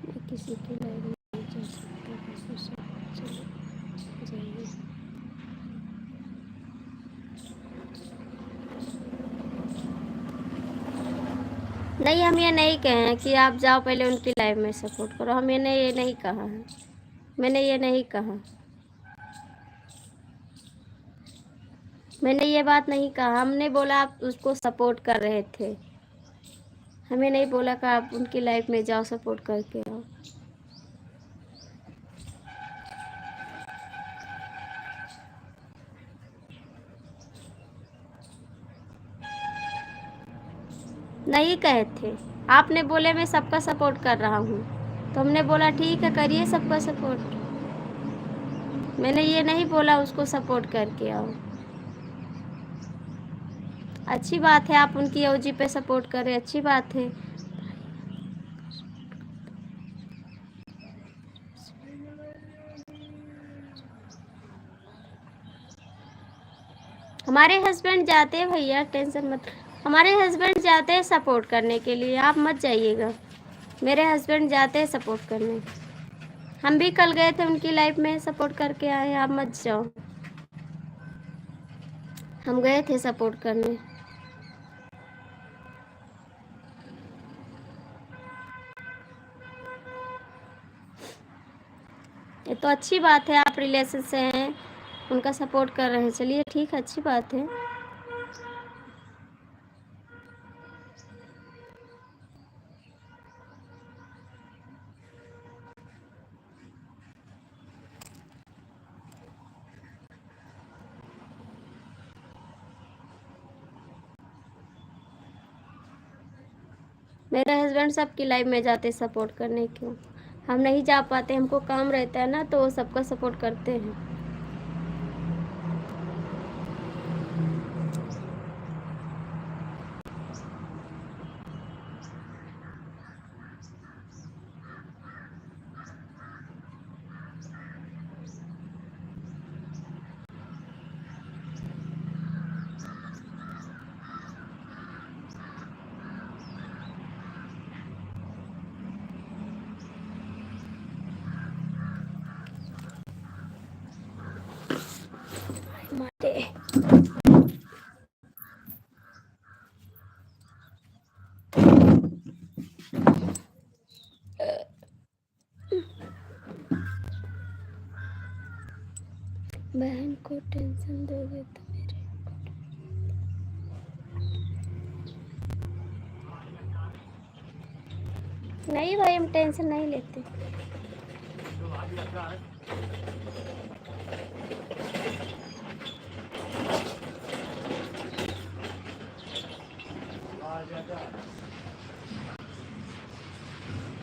Speaker 1: मैं किसी के लाइफ में नहीं जा सकता, बस उसे चले जाइए। नहीं, हम ये नहीं कहे हैं कि आप जाओ पहले उनकी लाइफ में सपोर्ट करो, हमने ये नहीं कहा है, मैंने ये नहीं कहा, मैंने ये बात नहीं कहा। हमने बोला आप उसको सपोर्ट कर रहे थे, हमें नहीं बोला कि आप उनकी लाइफ में जाओ सपोर्ट करके आओ। नहीं कहे थे, आपने बोले मैं सबका सपोर्ट कर रहा हूँ, तो हमने बोला ठीक है करिए सबका सपोर्ट। मैंने ये नहीं बोला उसको सपोर्ट करके आओ। अच्छी बात है आप उनकी ओजी पे सपोर्ट करें, अच्छी बात है। हमारे हस्बैंड जाते हैं भैया, टेंशन मत, हमारे हस्बैंड जाते हैं सपोर्ट करने के लिए, आप मत जाइएगा। मेरे हस्बैंड जाते हैं सपोर्ट करने, हम भी कल गए थे उनकी लाइफ में सपोर्ट करके आए, आप मत जाओ। हम गए थे सपोर्ट करने। ये तो अच्छी बात है, आप रिलेशन से हैं, उनका सपोर्ट कर रहे हैं, चलिए ठीक है, अच्छी बात है। मेरे हस्बैंड सबकी लाइव में जाते सपोर्ट करने, क्यों हम नहीं जा पाते, हमको काम रहता है ना, तो वो सबका सपोर्ट करते हैं। माटे बहन को टेंशन दोगे तो मेरे, नहीं भाई हम टेंशन नहीं लेते।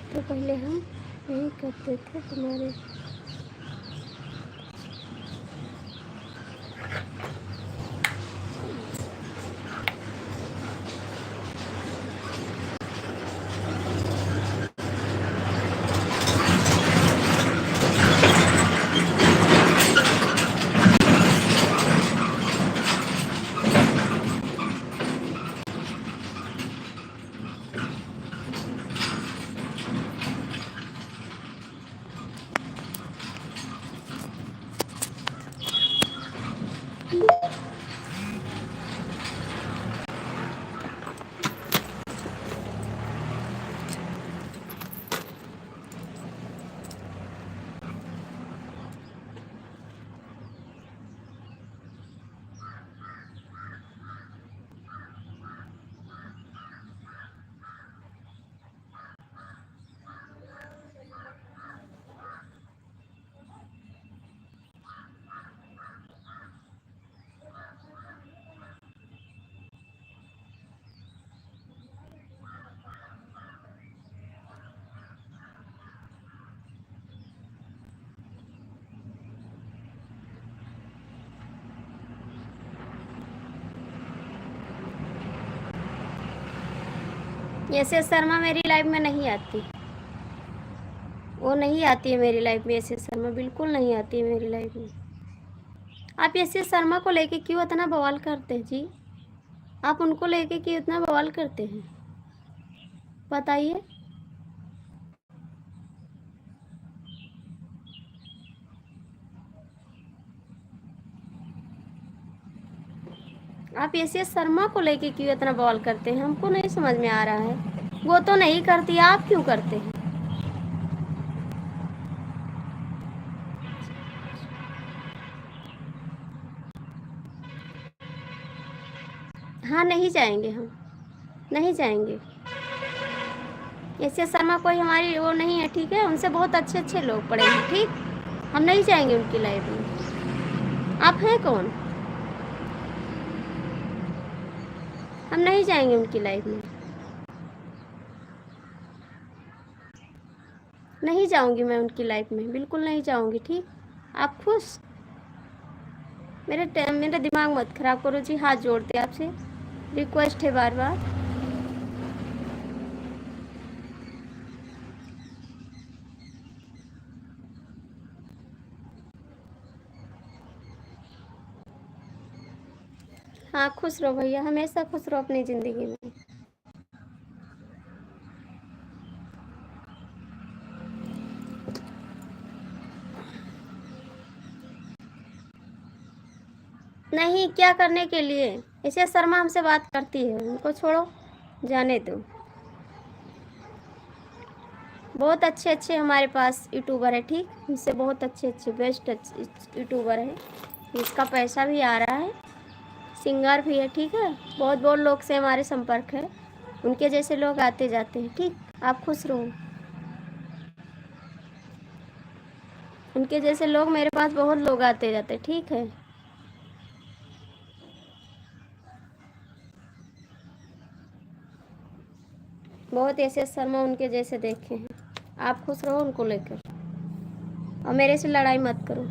Speaker 1: तो पहले हम नहीं करते थे तुम्हारे, ऐसे शर्मा मेरी लाइफ में नहीं आती, वो नहीं आती है मेरी लाइफ में। ऐसे शर्मा बिल्कुल नहीं आती है मेरी लाइफ में। आप ऐसे शर्मा को लेके क्यों इतना बवाल करते हैं जी? आप उनको लेके क्यों इतना बवाल करते हैं, बताइए। आप ऐसे शर्मा को लेके क्यों इतना बवाल करते हैं, हमको नहीं समझ में आ रहा है। वो तो नहीं करती, आप क्यों करते हैं? हाँ नहीं जाएंगे, हम नहीं जाएंगे। ऐसे शर्मा कोई हमारी वो नहीं है, ठीक है। उनसे बहुत अच्छे अच्छे लोग पड़े हैं, ठीक। हम नहीं जाएंगे उनकी लाइफ में। आप हैं कौन? हम नहीं जाएंगे उनकी लाइफ में, नहीं जाऊंगी मैं उनकी लाइफ में, बिल्कुल नहीं जाऊंगी, ठीक। आप खुश, मेरा दिमाग मत खराब करो जी, हाथ जोड़ते आपसे रिक्वेस्ट है बार बार। हाँ खुश रहो भैया, हमेशा खुश रहो अपनी ज़िंदगी में। नहीं, क्या करने के लिए? ऐसे शर्मा हमसे बात करती है, उनको छोड़ो, जाने दो। बहुत अच्छे अच्छे हमारे पास यूट्यूबर है, ठीक। उनसे बहुत अच्छे अच्छे बेस्ट यूट्यूबर है, इसका पैसा भी आ रहा है, सिंगर भी है, ठीक है। बहुत बहुत लोग से हमारे संपर्क है, उनके जैसे लोग आते जाते हैं, ठीक। आप खुश रहो, उनके जैसे लोग मेरे पास बहुत लोग आते जाते हैं, ठीक है। बहुत ऐसे शर्मा उनके जैसे देखे हैं। आप खुश रहो उनको लेकर और मेरे से लड़ाई मत करो।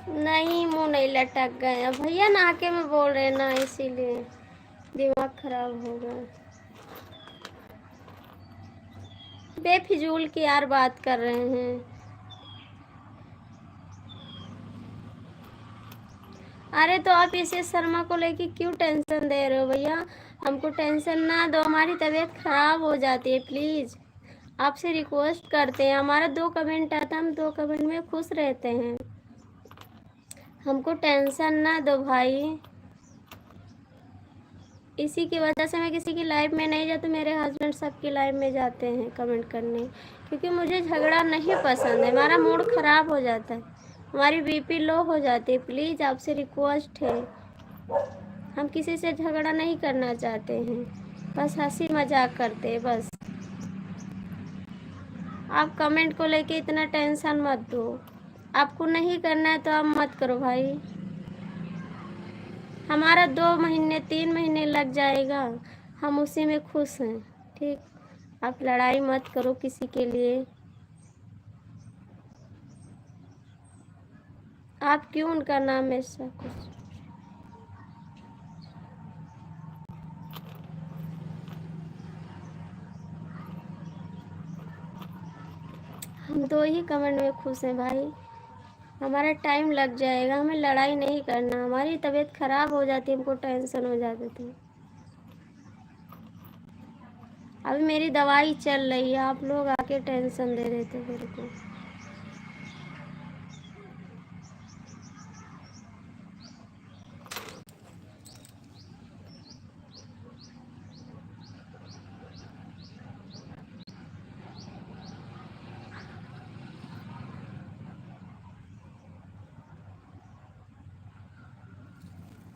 Speaker 1: नहीं, मुंह नहीं लटक गए भैया, नाके में बोल रहे ना, इसीलिए दिमाग खराब हो गया। बेफिजूल की यार बात कर रहे हैं। अरे तो आप इसे शर्मा को लेके क्यों टेंशन दे रहे हो भैया? हमको टेंशन ना दो, हमारी तबीयत खराब हो जाती है। प्लीज़ आपसे रिक्वेस्ट करते हैं, हमारा 2 कमेंट आता है, हम 2 कमेंट में खुश रहते हैं। हमको टेंशन ना दो भाई। इसी की वजह से मैं किसी की लाइफ में नहीं जाती, मेरे हस्बैंड सबकी लाइफ में जाते हैं कमेंट करने, क्योंकि मुझे झगड़ा नहीं पसंद है, हमारा मूड ख़राब हो जाता है, हमारी बीपी लो हो जाती है। प्लीज़ आपसे रिक्वेस्ट है, हम किसी से झगड़ा नहीं करना चाहते हैं, बस हंसी मजाक करते हैं बस। आप कमेंट को लेके इतना टेंशन मत दो, आपको नहीं करना है तो आप मत करो भाई। हमारा 2 महीने 3 महीने लग जाएगा, हम उसी में खुश हैं। ठीक, आप लड़ाई मत करो किसी के लिए। आप क्यों उनका नाम ऐसा कुछ? हम 2 ही कमेंट में खुश हैं भाई, हमारा टाइम लग जाएगा, हमें लड़ाई नहीं करना, हमारी तबीयत खराब हो जाती है, हमको टेंशन हो जाती थी। अभी मेरी दवाई चल रही है, आप लोग आके टेंशन दे रहे थे मेरे को।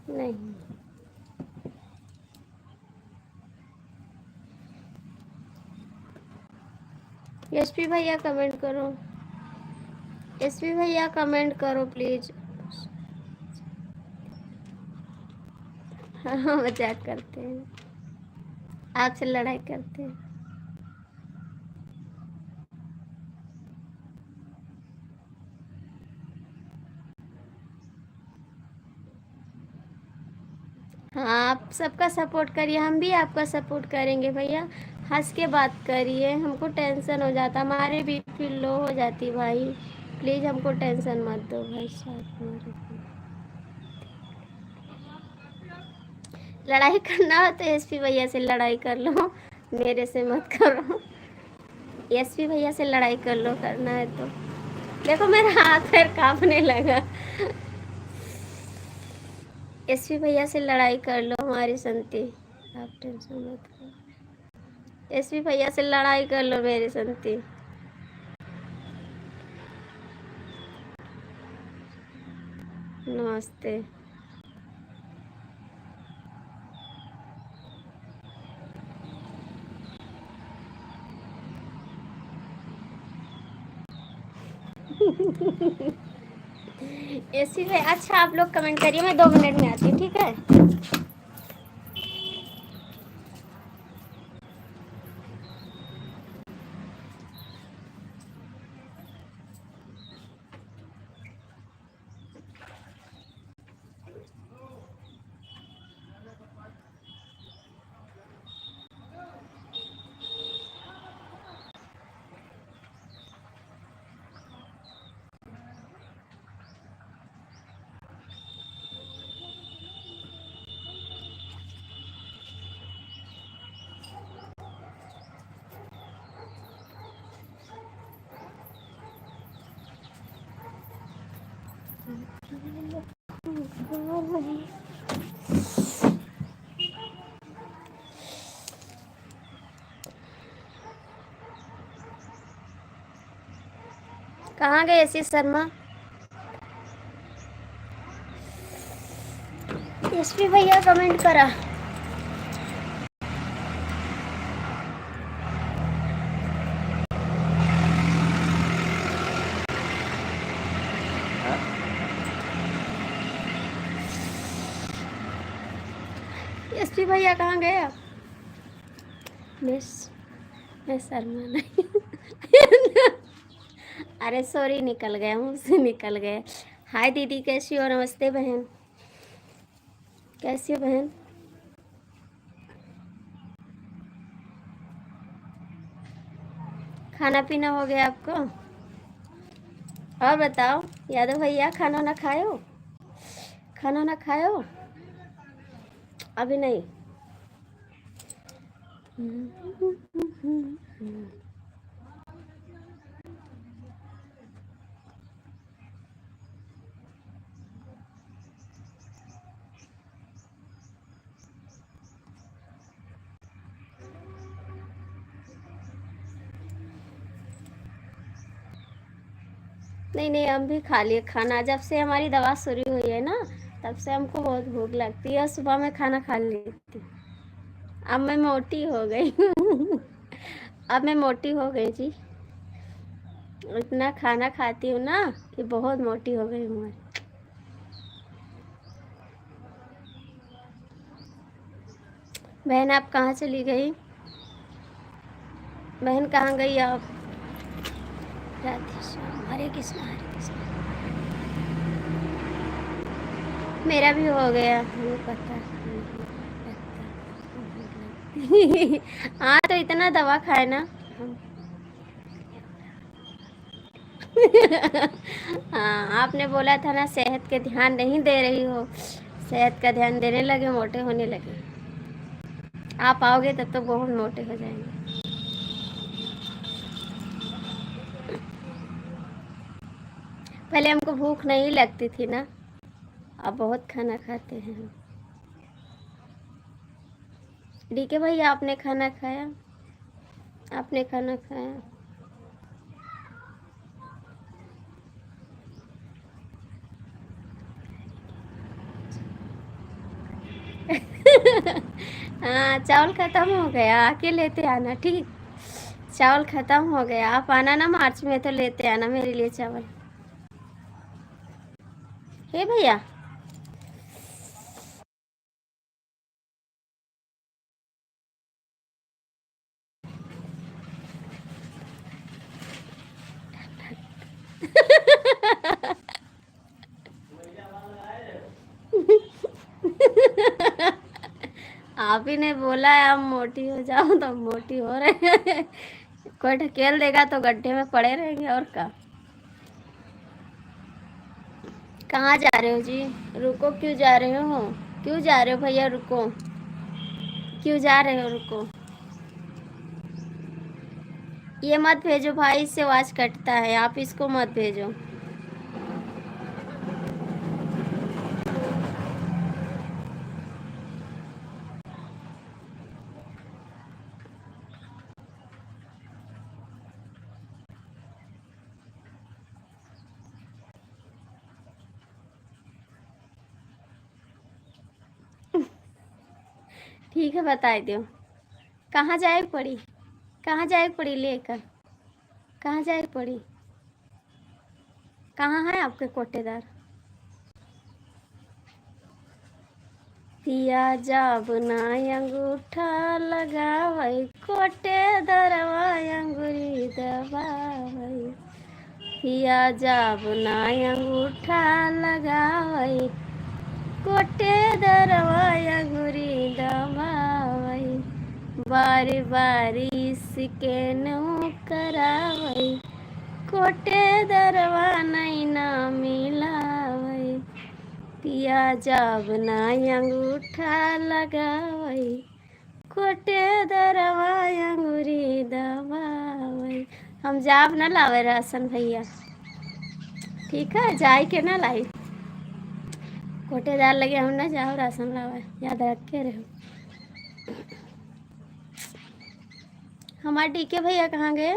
Speaker 1: नहीं, एसपी भैया कमेंट करो, एसपी भैया कमेंट करो प्लीज। हाँ, मजाक करते हैं, आपसे लड़ाई करते हैं। हाँ, आप सबका सपोर्ट करिए, हम भी आपका सपोर्ट करेंगे भैया। हंस के बात करिए, हमको टेंशन हो जाता, हमारे बीपी लो हो जाती भाई। प्लीज़ हमको टेंशन मत दो भाई साहब हमारे को। लड़ाई करना हो तो एसपी भैया से लड़ाई कर लो, मेरे से मत करो। एसपी भैया से लड़ाई कर लो, करना है तो। देखो मेरा हाथ पैर कांपने लगा। एसपी भैया से लड़ाई कर लो हमारी संती, आप टेंशन मत करो। एसपी भैया से लड़ाई कर लो मेरी संती। नमस्ते। एसी है। अच्छा आप लोग कमेंट करिए, मैं 2 मिनट में आती हूँ, ठीक है। कहाँ गए एसी शर्मा? एसपी भैया कमेंट करा। एसपी भैया कहाँ गए आप? मैं शर्मा नहीं। अरे सॉरी, निकल गया, मुँह से निकल गया। हाय दीदी, कैसी हो? नमस्ते बहन, कैसी हो बहन? खाना पीना हो गया आपको? और बताओ यादव भैया, खाना ना खाए हो? खाना ना खाए हो? अभी नहीं? नहीं नहीं, हम भी खा लिए खाना। जब से हमारी दवा शुरू हुई है ना, तब से हमको बहुत भूख लगती है और सुबह में खाना खा लेती हूँ। अब मैं मोटी हो गई हूँ। अब मैं मोटी हो गई जी। इतना खाना खाती हूँ ना कि बहुत मोटी हो गई हूँ मैं। बहन आप कहाँ चली गई? बहन कहाँ गई आप? राधे श्याम, हरे कृष्णा हरे कृष्णा। मेरा भी हो गया, हमें पता है। हाँ तो इतना दवा खाए ना। हाँ, आपने बोला था ना सेहत के ध्यान नहीं दे रही हो। सेहत का ध्यान देने लगे, मोटे होने लगे। आप आओगे तब तो बहुत मोटे हो जाएंगे। पहले हमको भूख नहीं लगती थी ना, अब बहुत खाना खाते हैं हम। डीके भाई, आपने खाना खाया? आपने खाना खाया? हाँ, चावल खत्म हो गया, आके लेते आना ठीक। चावल खत्म हो गया, आप आना ना मार्च में तो लेते आना मेरे लिए चावल। हे भैया। आप ही ने बोला है आप मोटी हो जाओ, तो मोटी हो रहे हैं। कोई ढकेल देगा तो गड्ढे में पड़े रहेंगे और क्या। कहाँ जा रहे हो जी? रुको, क्यों जा रहे हो? क्यों जा रहे हो भैया? रुको, क्यों जा रहे हो? रुको, ये मत भेजो भाई, इससे आवाज कटता है। आप इसको मत भेजो। ठीक है, बता दो। कहाँ जाए पड़ी? कहाँ जाए पड़ी लेकर? कहाँ जाए पड़ी? कहाँ है आपके कोटेदार? पिया जाब ना अंगूठा लगावई, कोटे दरवा अंगूरी दबावई। पिया जाब ना अंगूठा लगावई, कोटे दरवा अंगूरी दबावई। बारी बारी स्कैन करावई, कोटे दरवा नहीं ना मिलावई। पिया जाब ना अंगूठा लगावई, कोटे दरवा अंगूरी दबावई। हम जाब ना लावे राशन भैया, ठीक है? जाए के ना लाई, कोटेदार लगे हम ना जाओ राशन लावे, याद रख के रहो। हमारे डीके भैया कहाँ गए?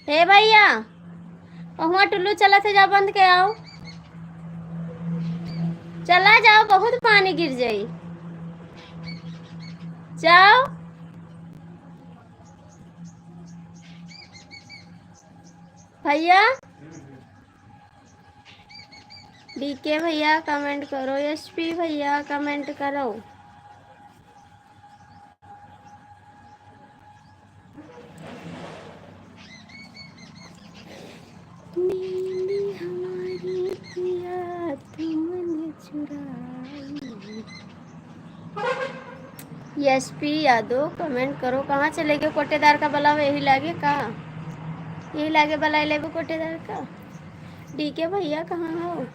Speaker 1: हे भैया, वहाँ टुल्लू चला थे, जा बंद के आओ। चला जाओ, बहुत पानी गिर जाई। जाओ। भैया, डीके भैया कमेंट करो, एसपी भैया कमेंट करो। पिया तुमने चुराई। एसपी यादव कमेंट करो, कहाँ चले गए? कोटेदार का बलाव यही लागे का? यही लागे बलाई लेबो कोटेदार का। डीके भैया कहाँ हो?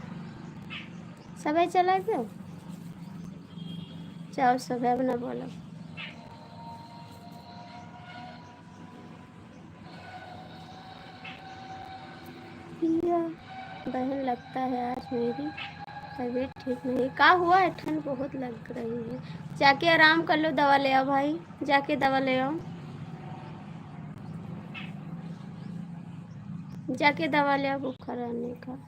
Speaker 1: सब चला गयो? जाओ सब अपना बोलो। पिया बहन लगता है आज मेरी तबीयत ठीक नहीं। का हुआ है? ठंड बहुत लग रही है। जाके आराम कर लो, दवा ले आओ भाई, जाके दवा ले आओ, जाके दवा ले आओ बुखार आने का,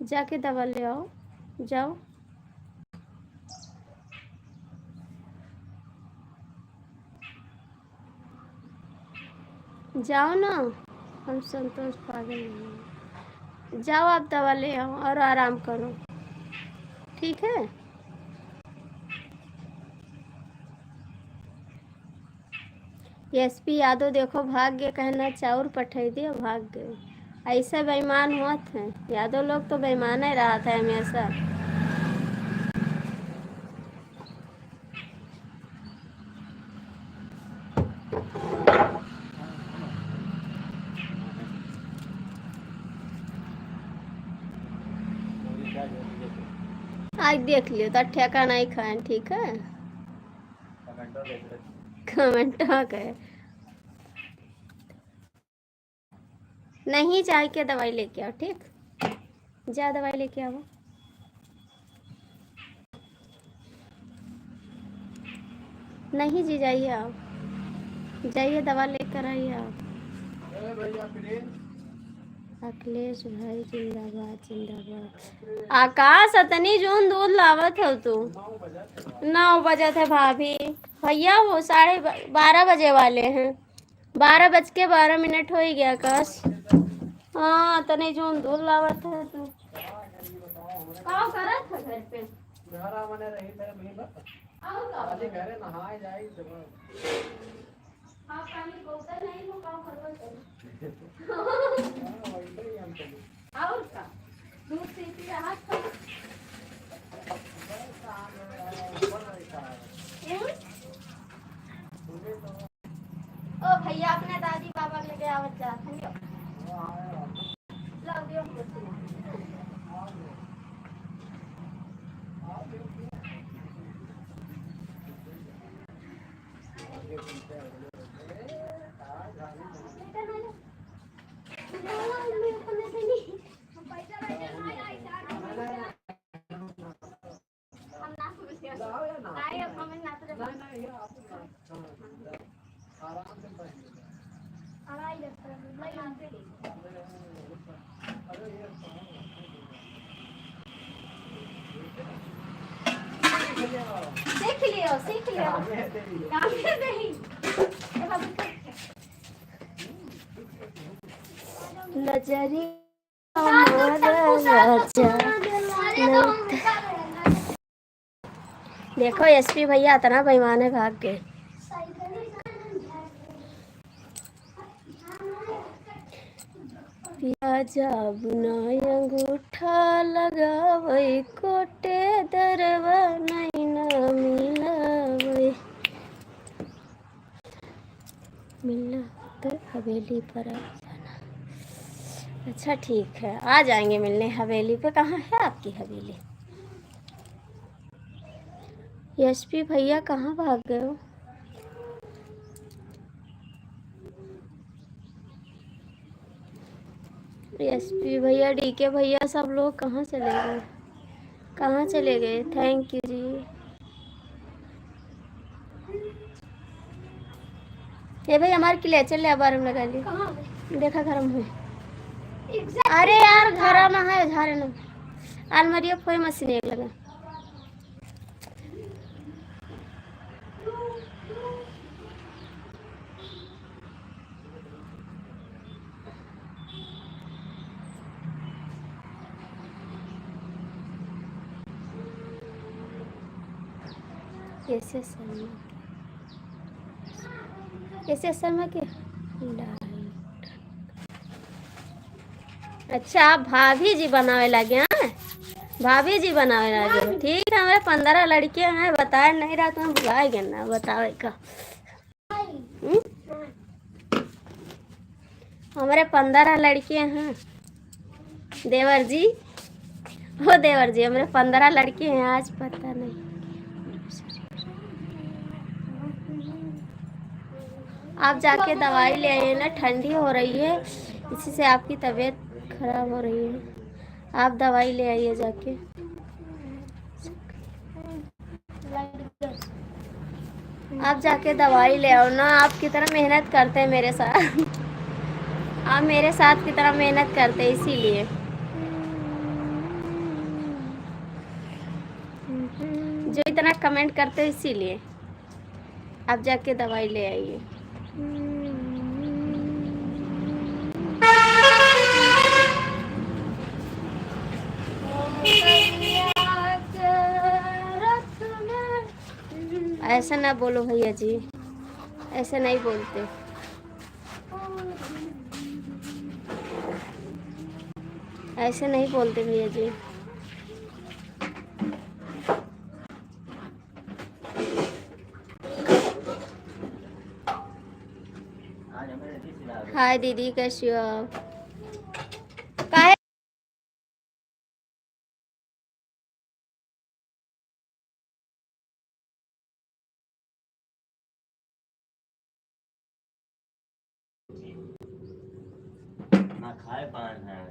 Speaker 1: जाके दवा ले आओ, जाओ। जाओ ना, हम संतोष पागल नहीं। जाओ आप दवा ले आओ और आराम करो, ठीक है? एसपी यादव देखो भाग गए, कहना चाउर पठाई दिया, भाग गए। ऐसे बेईमान हुआ थे यादव लोग, तो बेईमान ही रहा था हमेशा। आज देख लियो तो ठेका नहीं खाए, ठीक है? कमेंट के नहीं, चाय के दवाई लेके आओ, ठीक? जा दवाई लेके आओ। नहीं जी, जाइए आप, जाइए दवा लेकर आइए आप। अखिलेश भाई जिंदाबाद जिंदाबाद। आकाश अतनी जून दूध लावत हो तू? 9 बजे थे भाभी, भैया वो 12:30 बजे वाले हैं। 12:12 हो ही गया आकाश। हाँ तनी जून दूध लावत है तू। का करत है घर पे? घर मने रही तेरे भीला आओ का अभी घरे नहाए जाई जब आप पानी बोतल नहीं हो का करवा चल और का दूध से पी रहा था। ओ भैया अपने दादी बाबा लेके आवत जा लव दियो। सीख लियो नजरी देखो एसपी भैया इतना बेईमान है, भाग गए। जब न अंगूठा लगावे कोटे दरवा नहीं न मिलावे मिलना तो हवेली पर आ जाना। अच्छा ठीक है, आ जाएंगे मिलने हवेली पे। कहाँ है आपकी हवेली? एसपी भैया कहाँ भाग गए हो? एसपी भैया, डीके भैया, सब लोग कहाँ चले गए? कहाँ चले गए? थैंक यू जी। ये भाई हमारे किले चल ले बार में लगा ली, देखा घर में। अरे यार घर में है झारे न अलमारिया फोई मशीन एक लगा। कैसे शर्मा के अच्छा, आप भाभी जी बनावे लगे हैं? भाभी जी बनावे लगे, ठीक है। हमारे 15 लड़कियां हैं, बताए नहीं रहा तो बुलाएंगे ना बतावे का। हमारे 15 लड़कियां हैं देवर जी। हो देवर जी, हमारे 15 लड़के हैं, आज पता नहीं। आप जाके दवाई ले आइए ना, ठंडी हो रही है, इसी से आपकी तबीयत खराब हो रही है। आप दवाई ले आइए जाके। आप जाके दवाई ले आओ ना, आपकी तरह मेहनत करते हैं मेरे साथ। आप मेरे साथ की तरह मेहनत करते हैं, इसीलिए। जो इतना कमेंट करते हैं, इसीलिए। आप जाके दवाई ले आइए। ऐसा ना बोलो भैया जी, ऐसे नहीं बोलते। ऐसे नहीं बोलते भैया जी। हाय दीदी, कैसी हो आप? काहे ना खाए पान है।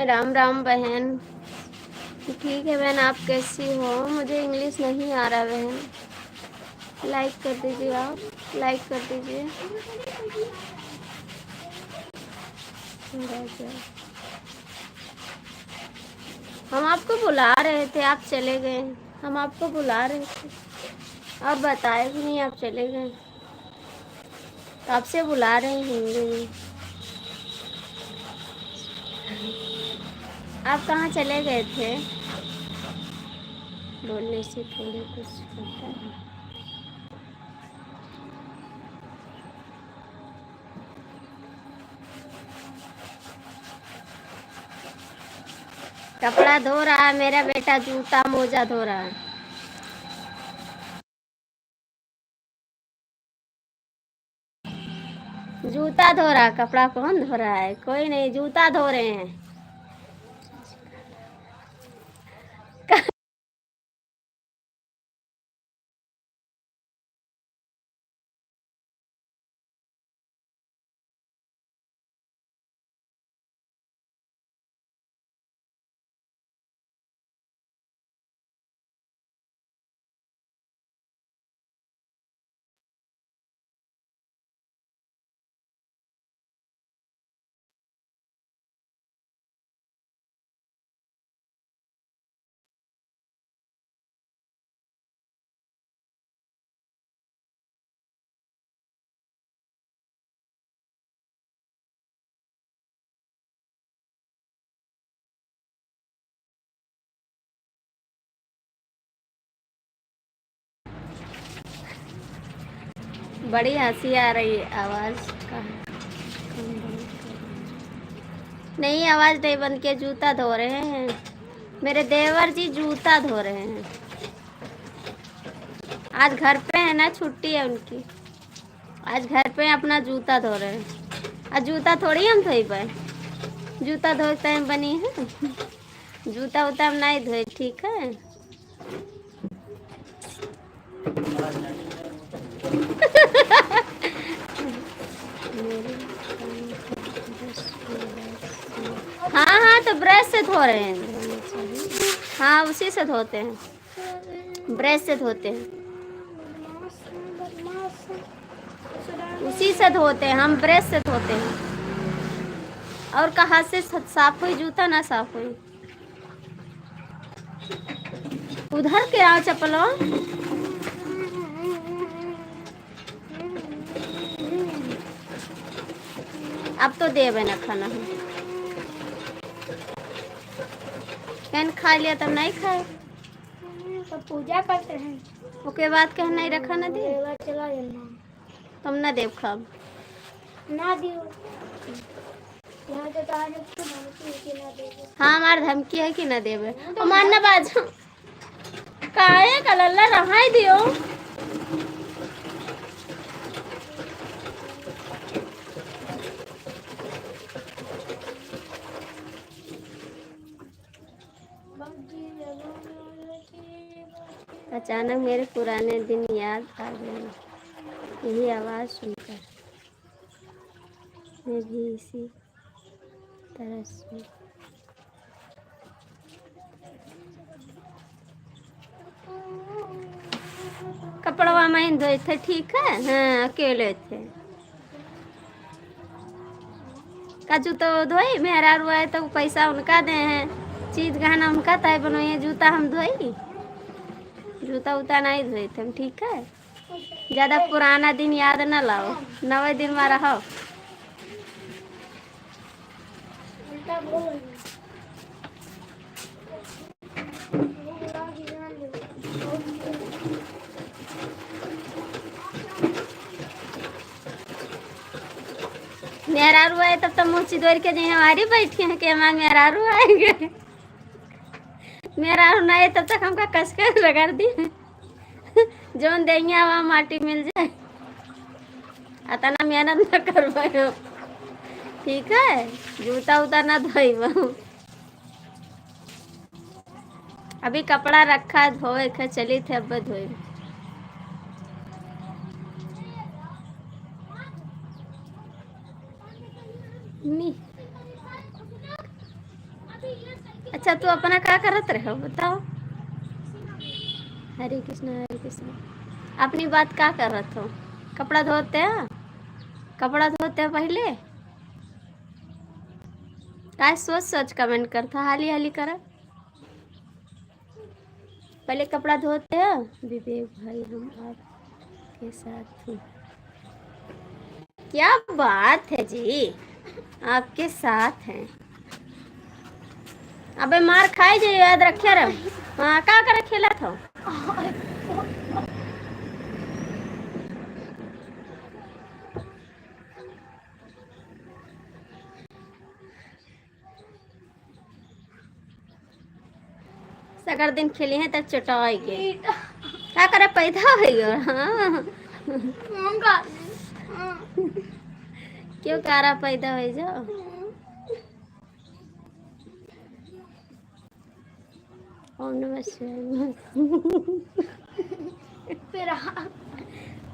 Speaker 1: राम राम बहन। ठीक है बहन, आप कैसी हो? मुझे इंग्लिश नहीं आ रहा बहन। लाइक कर दीजिए, आप लाइक कर दीजिए। हम आपको बुला रहे थे, आप चले गए। हम आपको बुला रहे थे, आप बताए भी नहीं, आप चले गए। तो आपसे बुला रहे हैं हिंदी में। आप कहाँ चले गए थे? बोलने से थोड़े कुछ होता है। कपड़ा धो रहा है मेरा बेटा, जूता मोजा धो रहा है। जूता धो रहा है, कपड़ा कौन धो रहा है? कोई नहीं, जूता धो रहे हैं। बड़ी हंसी आ रही है। आवाज का नहीं, आवाज नहीं बंद किया। जूता धो रहे हैं मेरे देवर जी, जूता धो रहे हैं। आज घर पे है ना, छुट्टी है उनकी। आज घर पे अपना जूता धो रहे हैं। आज जूता थोड़ी हम धोई पाए, जूता धोते हैं बनी है। जूता उता हम नहीं धोए, ठीक है। हाँ हाँ, तो ब्रश से धो रहे हैं। हाँ, उसी से धोते हैं, ब्रश से धोते हैं। कैंची से धोते हैं, हम ब्रश से धोते हैं। और कहाँ से साफ हुई जूता ना साफ हुई? उधर के आओ चप्पलों। अब तो देवे ना खाना है। कहन खा लिया तब नहीं खाए
Speaker 2: तो पूजा करते हैं।
Speaker 1: ओके बाद कह नहीं रखा ना दे
Speaker 2: चला जाना
Speaker 1: तुम ना देव खाब
Speaker 2: ना दियो। यहाँ तो ताज को धमकी कि ना देवे।
Speaker 1: हाँ हमार धमकी है कि ना देवे और मानना बाज काहे कलल्ला रहाई दियो। अचानक मेरे पुराने दिन याद आ गए, यही आवाज़ सुनकर मैं भी इसी तरह से कपड़वा में धोए थे। ठीक है हाँ अकेले थे काजू तो धोई मेहरा रुआ तो पैसा उनका दे हैं, चीज गहना उनका तय बनोए, जूता हम धोई, जूता उता नहीं धोए थे हम। ठीक है ज्यादा पुराना दिन याद न लाओ, नवे दिन में रहो।
Speaker 2: उल्टा बोल
Speaker 1: मेहरारू आए तब तो मुँह चिदोर के जी हमारी बैठी हैं कि हमारे मेहरारू आएंगे। मेहरारू नहीं तब तक हमका कस के रगड़ दी जोन देंगे वहाँ माटी मिल जाए, अतना मेहनत न करवाए। ठीक है जूता उता ना धोई अभी कपड़ा रखा धोए खे चली थे अब धोए। अच्छा तू अपना क्या करत रहे बताओ। हरे कृष्ण अपनी बात क्या कर रहे हो? कपड़ा धोते हैं, कपड़ा धोते हैं पहले काय सोच सोच कमेंट करता हाली हाली कर। पहले कपड़ा धोते हैं। विवेक भाई हम आपके साथ हूँ। क्या बात है जी आपके साथ हैं। अबे मार खाई जे याद रखे रहो। हाँ का कर खेला था सगर दिन खेली है तब चटाई के क्या करे पैदा हो गया। हाँ क्यों कारा पैदा हो जाओ। ओम नमः शिवाय।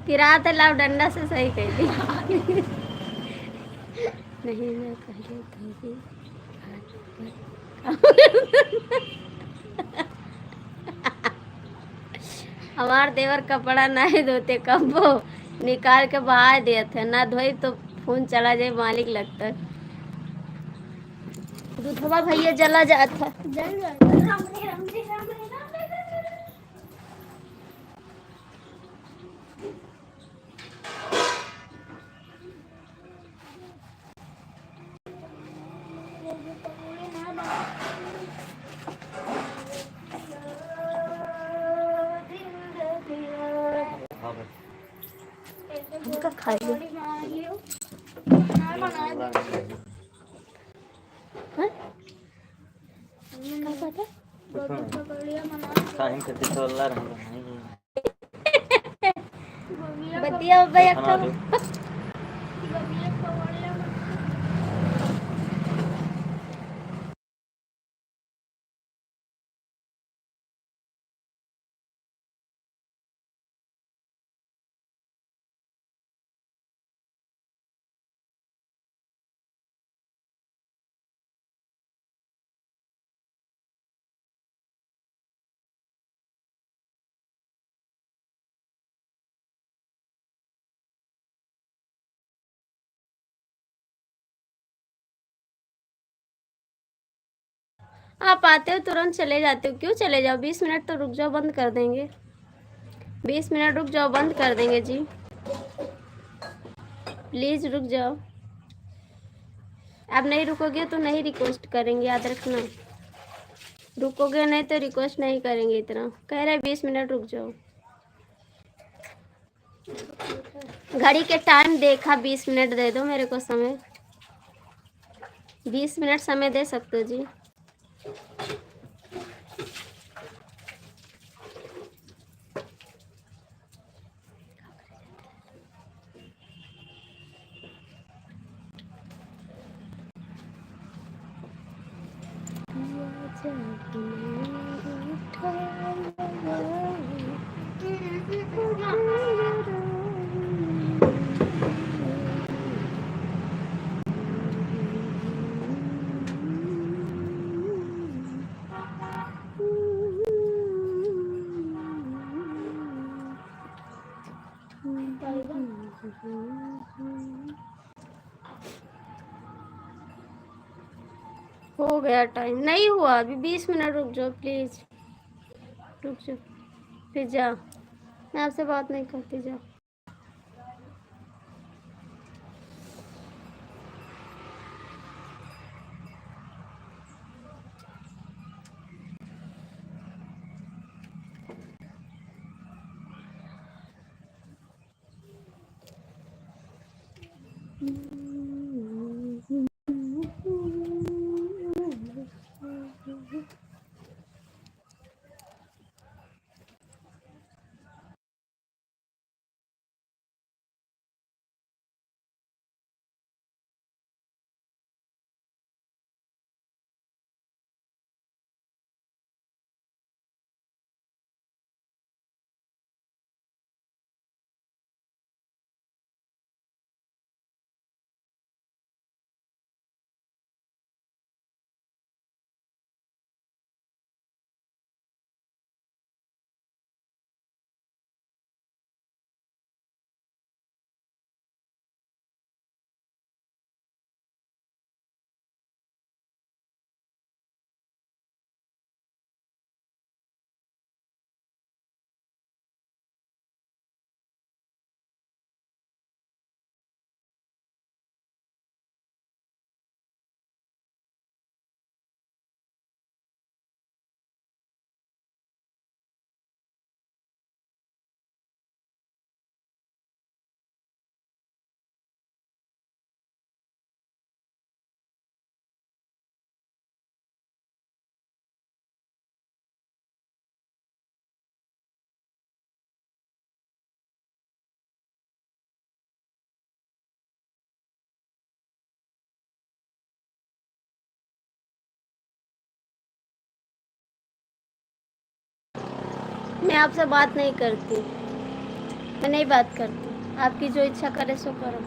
Speaker 1: फिरा तो लाभ डंडा से सही कह दी। नहीं मैं पहले धोबी हमार देवर कपड़ा नहीं धोते कबो निकाल के बहा दिए थे ना धोई तो फोन चला जाए मालिक लगता। दूधवा भैया जला जाता हमका खा लियो। हाँ? क्या बात है? बतिया भैया आप आते हो तुरंत चले जाते हो, क्यों चले जाओ? 20 मिनट तो रुक जाओ, बंद कर देंगे। 20 मिनट रुक जाओ, बंद कर देंगे जी, प्लीज़ रुक जाओ। आप नहीं रुकोगे तो नहीं रिक्वेस्ट करेंगे, याद रखना। रुकोगे नहीं तो रिक्वेस्ट नहीं करेंगे। इतना कह रहे 20 मिनट रुक जाओ। घड़ी के टाइम देखा, 20 मिनट दे दो मेरे को समय। 20 मिनट समय दे सकते हो जी। हो गया टाइम, नहीं हुआ अभी। 20 मिनट रुक जाओ प्लीज, रुक जाओ। फिर जा, मैं आपसे बात नहीं करती, जा। मैं आपसे बात नहीं करती, मैं नहीं बात करती। आपकी जो इच्छा करे सो करो।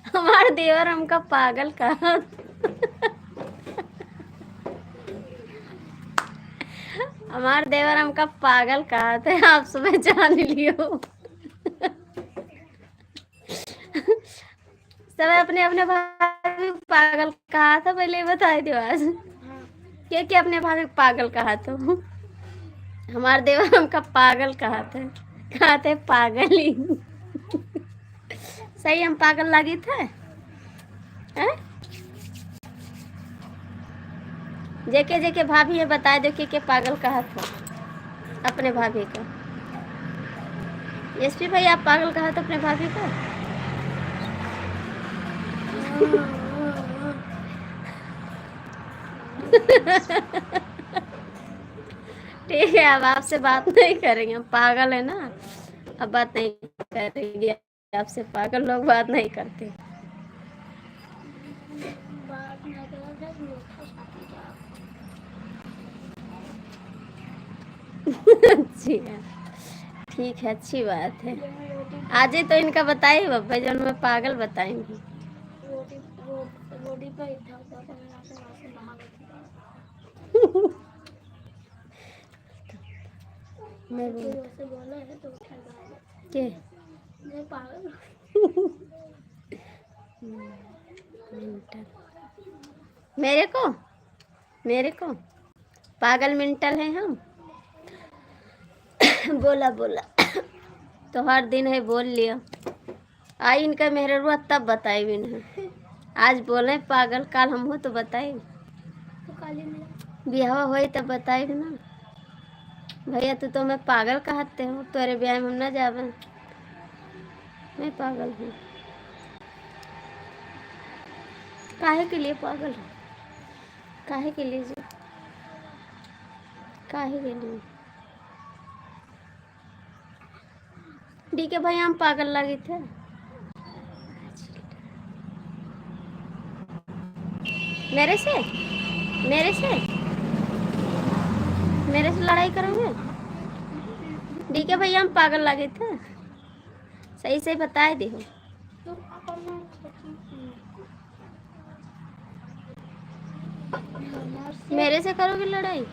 Speaker 1: हमारे देवर हमका पागल कहा। हमारे देवर हमका पागल कहा थे, आप सुबह जान लियो। सब अपने अपने भाई पागल कहा था, पहले ही बताई दो आज। के अपने भाभी को पागल कहा तो हमारे देवर हमका पागल कहा थे पागल ही सही हम पागल लगी थे हैं? जेके भाभी है बता दो के पागल कहा था अपने भाभी का। एसपी भाई आप पागल कहा था अपने भाभी का। ठीक है अब आपसे बात नहीं करेंगे, हम पागल है ना, अब बात नहीं करेंगे आपसे, पागल लोग बात नहीं करते। अच्छी है, ठीक है, अच्छी बात है। आज ही तो इनका बताइए बाबा जन में पागल बताएंगे। के मेरे को पागल मेंटल है हम। बोला तो हर दिन है बोल लिया। आई इनका मेहरुआ तब बताई भी नहीं, आज बोले पागल, काल हम हो तो बताई, ब्याह हो तब बताई भी ना। भैया तू तो मैं पागल कहते हो, तेरे ब्याह में हम ना जावे, मैं पागल हूँ। काहे के लिए पागल हूँ, काहे के लिए जी, काहे के लिए डी के भाई हम पागल लगे थे। मेरे से लड़ाई करोगे डी के भाई हम पागल लगे थे, सही से बताए दे हो। मेरे से करोगे लड़ाई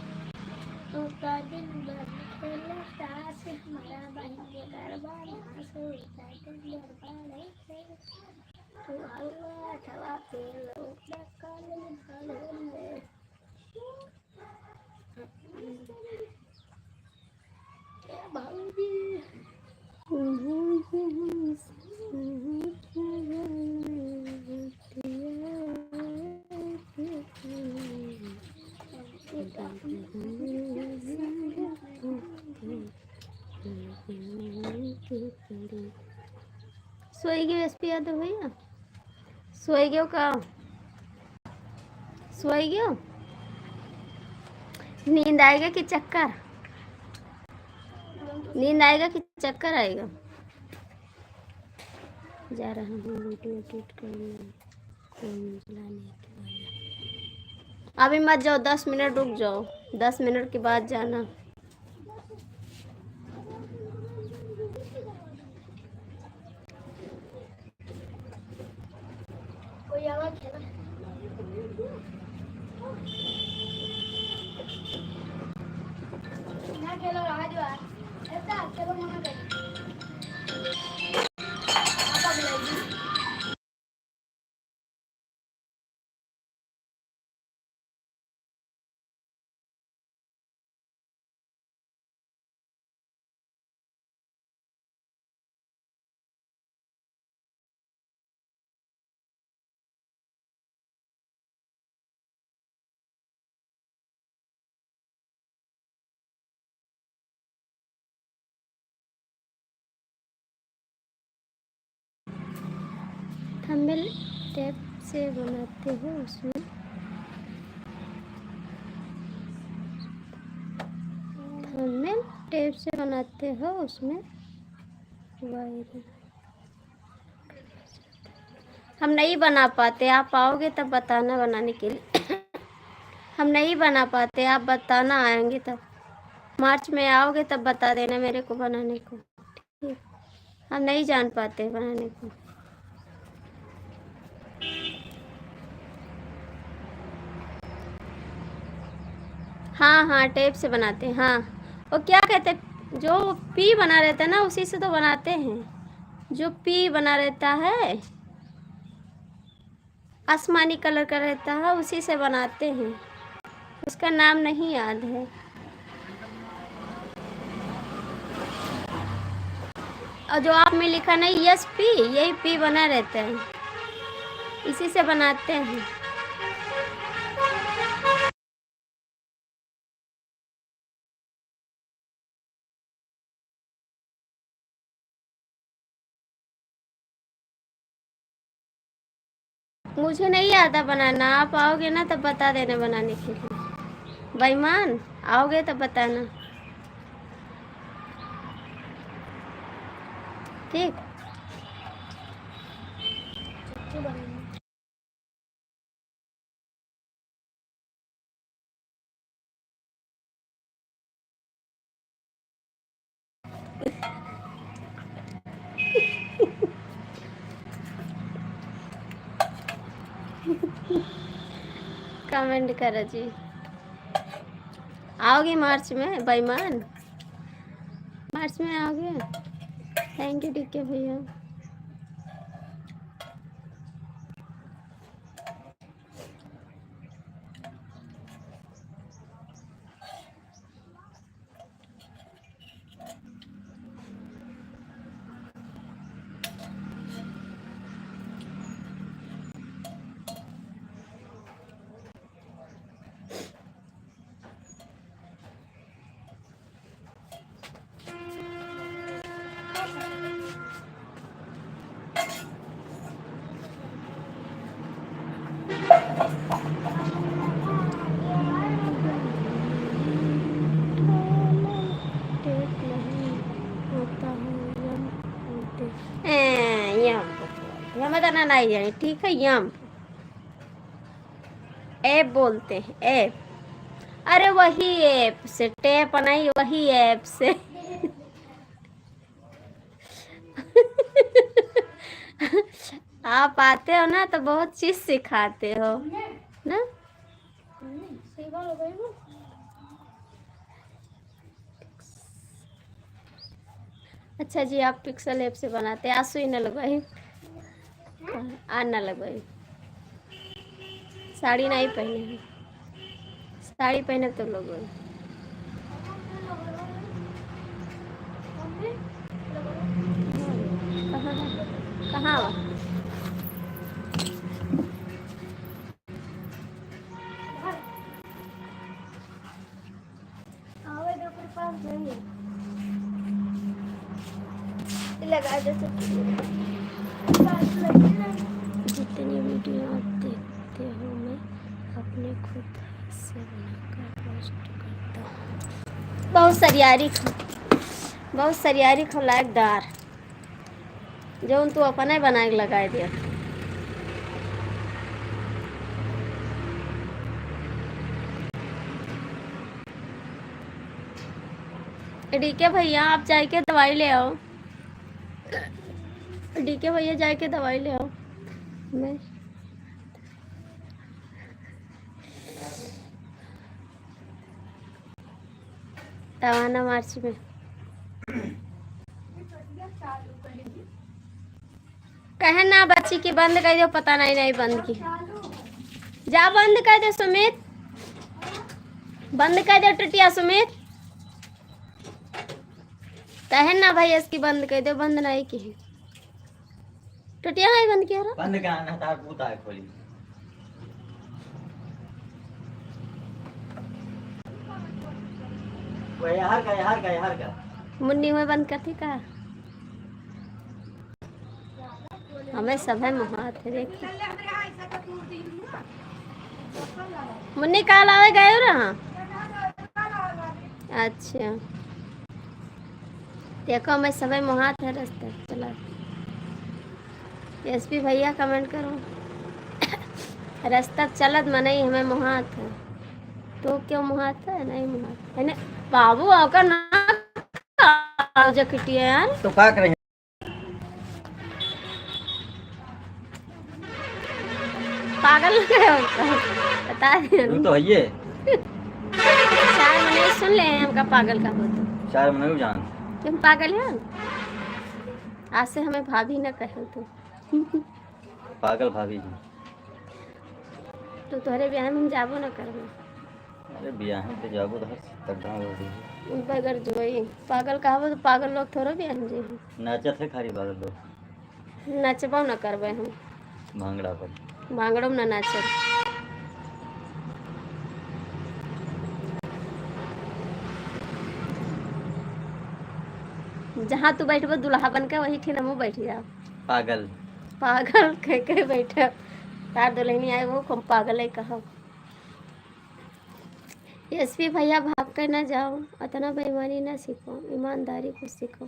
Speaker 1: सोई गयो एसपी यादव भैया, सोई गयो का, सोई गयो, नींद आएगा कि चक्कर, नींद आएगा कि चक्कर आएगा। जा रहा हूँ लूट करने, अभी मत जाओ, 10 मिनट रुक जाओ, 10 मिनट के बाद जाना। कोई आवाज है ना खेलो आज ऐसा चलो मना कर थंबनेल टैब से बनाते हो उसमें थंबनेल टैब से बनाते हो उसमें वायरल हम नहीं बना पाते, आप आओगे तब बताना बनाने के लिए हम नहीं बना पाते, आप बताना आएंगे तब, मार्च में आओगे तब बता देना मेरे को बनाने को, ठीक, हम नहीं जान पाते बनाने को। हाँ टेप से बनाते हैं। हाँ वो क्या कहते हैं, जो पी बना रहता है ना उसी से तो बनाते हैं, जो पी बना रहता है आसमानी कलर का रहता है उसी से बनाते हैं, उसका नाम नहीं याद है। और जो आप में लिखा नहीं यस पी, यही पी बना रहता है, इसी से बनाते हैं। मुझे नहीं आता बनाना, आप आओगे ना तब बता देना बनाने के लिए। बेईमान, आओगे तब बताना, ठीक। कमेंट करो जी। आओगे मार्च में बेईमान, मार्च में आओगे। थैंक यू ठीक है भैया। यम बताना नहीं जाए, ठीक है। यम ऐप बोलते हैं, ऐप। अरे वही ऐप से, टैप नहीं, वही ऐप से। आप आते हो ना तो बहुत चीज सिखाते हो ना। अच्छा जी, आप पिक्सल ऐप से बनाते हैं। आंसू ही न लगवाई, आ न लगवाई। साड़ी नहीं पहने हैं, साड़ी पहने तो लोग कहाँ कहाँ लगा दे। जितनी वीडियो आप देखते हो मैं अपने खुद से बनाकर पोस्ट करता हूँ। बहुत सरियारी खौलाकदार, जो तू अपने बना के लगा दिया। डीके भैया आप जाके दवाई ले आओ, डीके भैया जाके दवाई ले आओ। मैं तवाना मार्च में कहे ना बच्ची की बंद कर दो, पता नहीं बंद की। जा बंद कर दो सुमित, बंद कर दो टटिया सुमित। कहे ना भाई इसकी बंद कर दो, बंद नहीं की टटिया नहीं बंद किया रहा।
Speaker 3: बंद का ना तार पूता है खोली। वो यार का
Speaker 1: मुन्नी में बंद करती का, हमें सब है मुहात है। देखिए मुन्नी काल आवे गए हो रहा। अच्छा देखो मैं सब मुहात है रास्ते चला। एसपी भैया कमेंट करो, रास्ता चलत मनाई हमें मुहात है। तो क्यों मुहात है? नहीं मुहात है ना बाबू, आकर ना जकटिया यार।
Speaker 3: तो क्या करें,
Speaker 1: पागल लग रहे हो बता दे।
Speaker 3: तो है ये
Speaker 1: 4 महीने सुन ले हमका पागल का हो तो
Speaker 3: 4 महीने जान
Speaker 1: तुम पागल है। आज से हमें भाभी न कहो तो
Speaker 3: पागल भाभी जी।
Speaker 1: तो तोहरे ब्याह में हम जाबो न करबो।
Speaker 3: अरे बियाह पे जाबो तो हर तक गाँव हो गई
Speaker 1: बगर जोई पागल कहावत, तो पागल लोग थोड़ो भी जी।
Speaker 3: नाचत है खाली बादल लोग
Speaker 1: नचबो न करबे हम
Speaker 3: भांगड़ा पर
Speaker 1: भांगड़ो में न नाचब। जहाँ तू बैठबो दुल्हा बन के वही ठिन हमहूँ बैठ जाओ।
Speaker 3: पागल
Speaker 1: पागल कह बैठब तार दुल्हनी आए वो खूब पागल है कहब। एसपी भैया भाग कर ना जाओ, इतना बेईमानी ना सीखो, ईमानदारी को सीखो।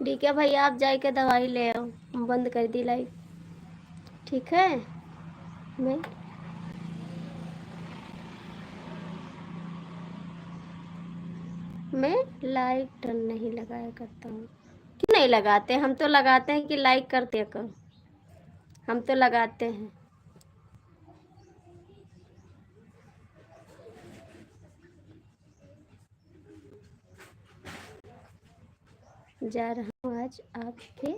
Speaker 1: ठीक है भैया आप जाके दवाई ले आओ, हम बंद कर दी लाइट। ठीक है मैं लाइट नहीं लगाया करता हूँ। क्यों नहीं लगाते? हम तो लगाते हैं कि लाइक करते करो, हम तो लगाते हैं। जा रहा हूँ आज आपके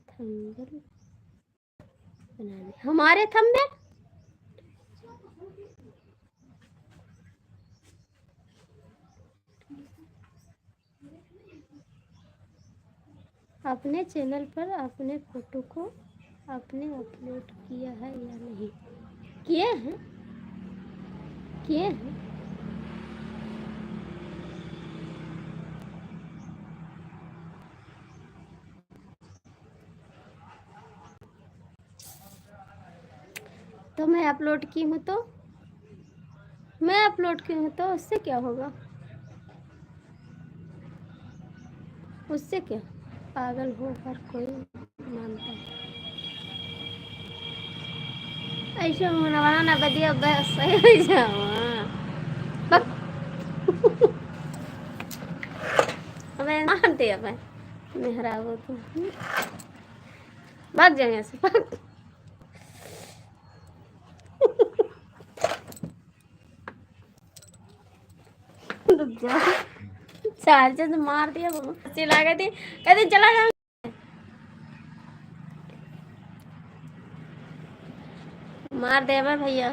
Speaker 1: थंबनेल बनाने। हमारे थंबनेल? अपने चैनल पर अपने फोटो को आपने अपलोड किया है या नहीं? किए हैं, किए हैं। तो मैं अपलोड की हूँ तो मैं अपलोड की हूँ तो उससे क्या होगा? उससे क्या? पागल हो हर कोई मानता है। ऐसे मनवाना ना बदिया बस सही हो जाओ। अबे मानते अब मेहरा वो तो भाग जाए यहाँ से भाग। रुक जा, चार्जर मार दिया वो चिल्ला गई थी, कहती चला जा। मार दे मैं भैया।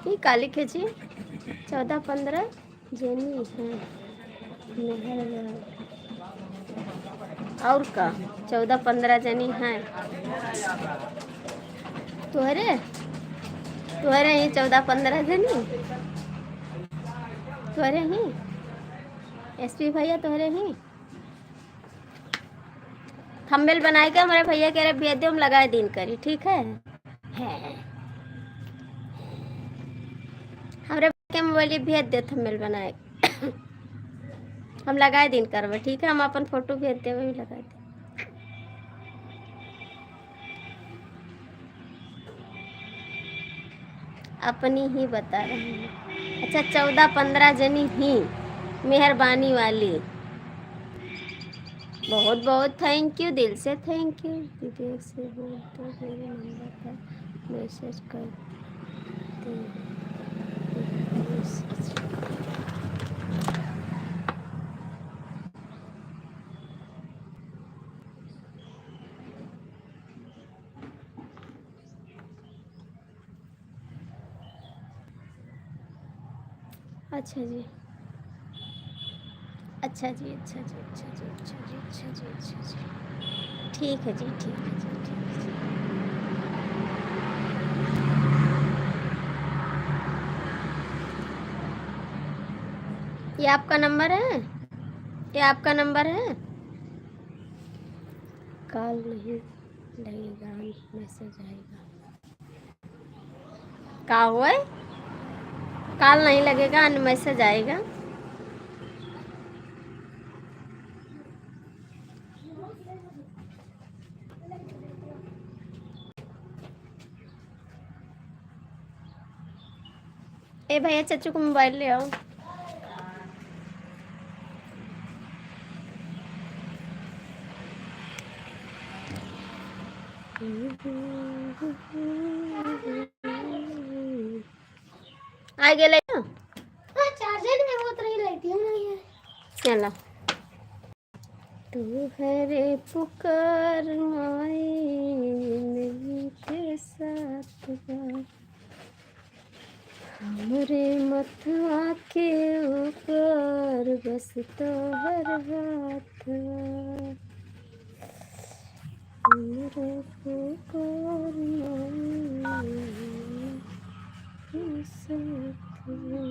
Speaker 1: ये काली खींची 14-15 जेनी है मेहर और का 14-15 जनी हैं तुहरे तुहरे ही 14-15 जनी तुहरे ही एसपी भैया तुहरे ही थंबनेल बनाए के हमारे भैया कह रहे भेज दो, हम लगाए दिन करी। ठीक है हमारे के मोबाइल भेज दे थंबनेल बनाए हम लगाए दिन करवे। ठीक है हम अपन फोटो भेज दे वही लगा दे। अपनी ही बता रहे हैं। अच्छा 14-15 जनी ही मेहरबानी वाली, बहुत बहुत थैंक यू, दिल से थैंक यू। विवेक से बोल तो मेरे नंबर पर मैसेज कर दे। अच्छा जी अच्छा जी अच्छा जी अच्छा जी अच्छा जी अच्छा जी अच्छा जी ठीक है जी ठीक है जी ठीक है जी। ये आपका नंबर है? ये आपका नंबर है? कॉल नहीं लगेगा मैसेज आएगा। का हुआ है? कॉल नहीं लगेगा मैसेज आएगा। ए भैया चच्चू को मोबाइल ले आओ। आ गए
Speaker 2: चार्जर में होत रही लाइट
Speaker 1: चला। तू है रे पुकार माई जिंदगी के साथ बा, हमरे मथवा के ऊपर बस तोहर हाथ बा, हमरे पुकार माई के साथ बा।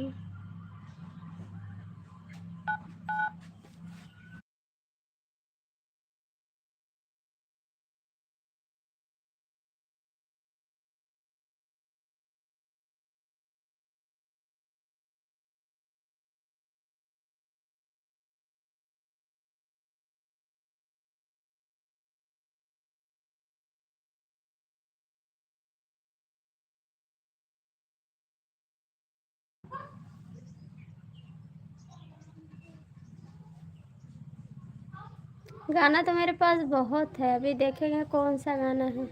Speaker 1: गाना तो मेरे पास बहुत है, अभी देखेंगे कौन सा गाना है।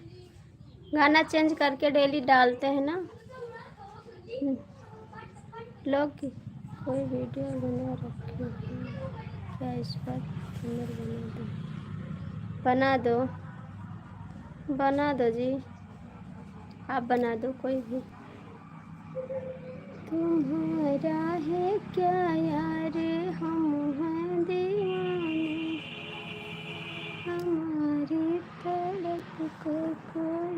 Speaker 1: गाना चेंज करके डेली डालते हैं ना लोग की। कोई वीडियो बना रखे हैं क्या, इस पर कमर बना दो, बना दो जी, आप बना दो कोई भी। तुम्हारा है क्या यार, हम हैं दीवाने, हमारी तड़प को कोई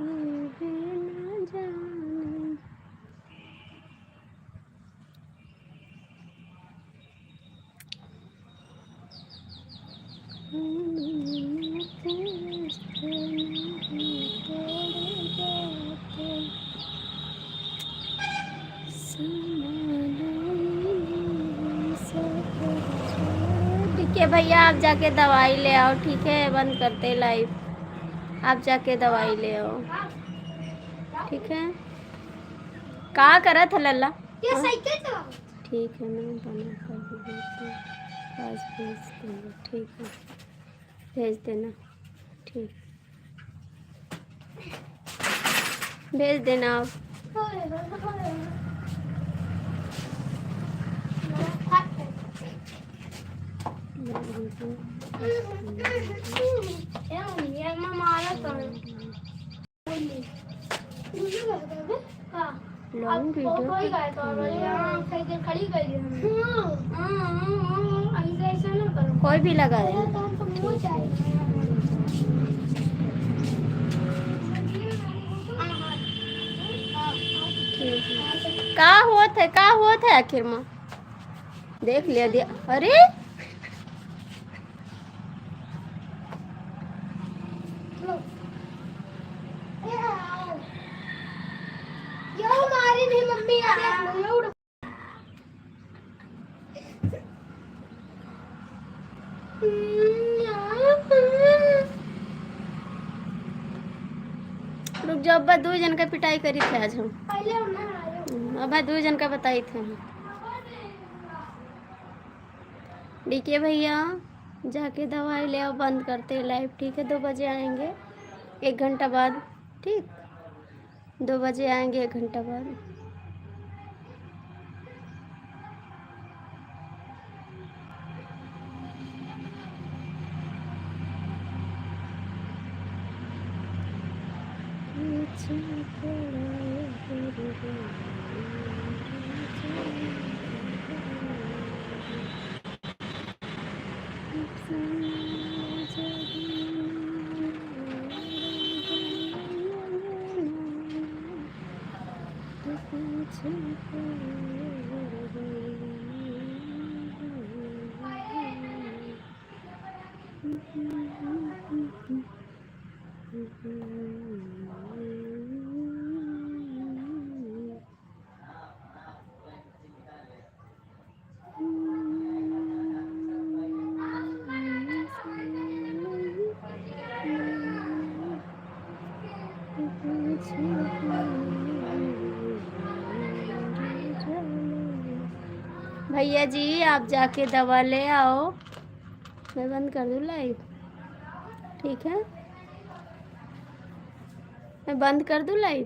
Speaker 1: भी न जाने। ठीक है भैया, आप जाके दवाई ले आओ, ठीक है, बंद करते लाइव। आप जाके दवाई ले आओ, ठीक है। कहाँ करा था लल्ला?
Speaker 2: ये साइकिल चलाओ।
Speaker 1: ठीक है, मैं बना कर देती हूँ, पास भेज दूँगा, ठीक है, भेज देना, ठीक, भेज देना आप।
Speaker 2: ये मारा तो
Speaker 1: लॉन्ग वीडियो
Speaker 2: कोई गया तो यहाँ साइकिल खड़ी कर दी हमने। ऐसे ना करो,
Speaker 1: कोई भी लगा देना। का हुआ था आखिर में, देख लिया दिया। अरे
Speaker 2: ये हमारी नहीं मम्मी आ
Speaker 1: रुक जाओ, अब्बा दो जन का पिटाई करी थे आज हम।
Speaker 2: पहले उन्हें
Speaker 1: अब्बा दो जन का बताई थे हम। डीके भैया जाके दवाई ले आओ, बंद करते लाइव, ठीक है। 2 बजे आएंगे, 1 घंटा बाद, ठीक, 2 बजे आएंगे 1 घंटा बाद। भैया जी आप जाके दवा ले आओ, मैं बंद कर दूँ लाइव, ठीक है, मैं बंद कर दूँ लाइव।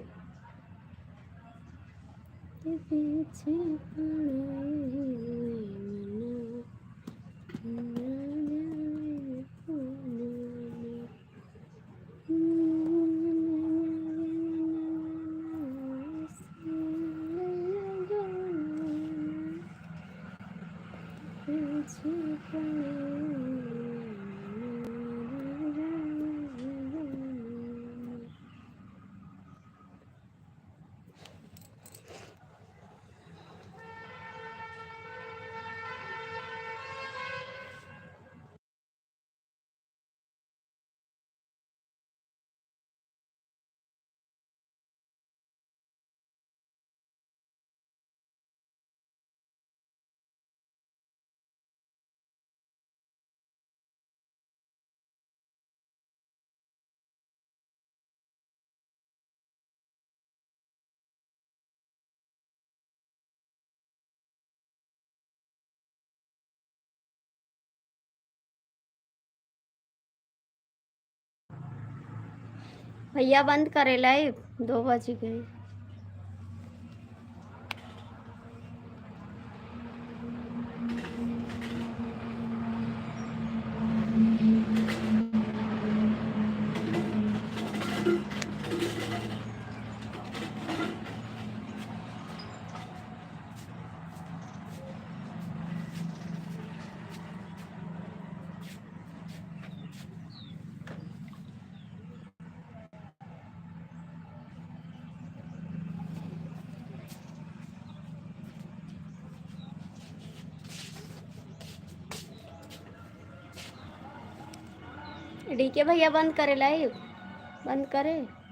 Speaker 1: भैया बंद करे लाइव, 2 बज गए। डीके भैया बंद करे लाइव, बंद करे।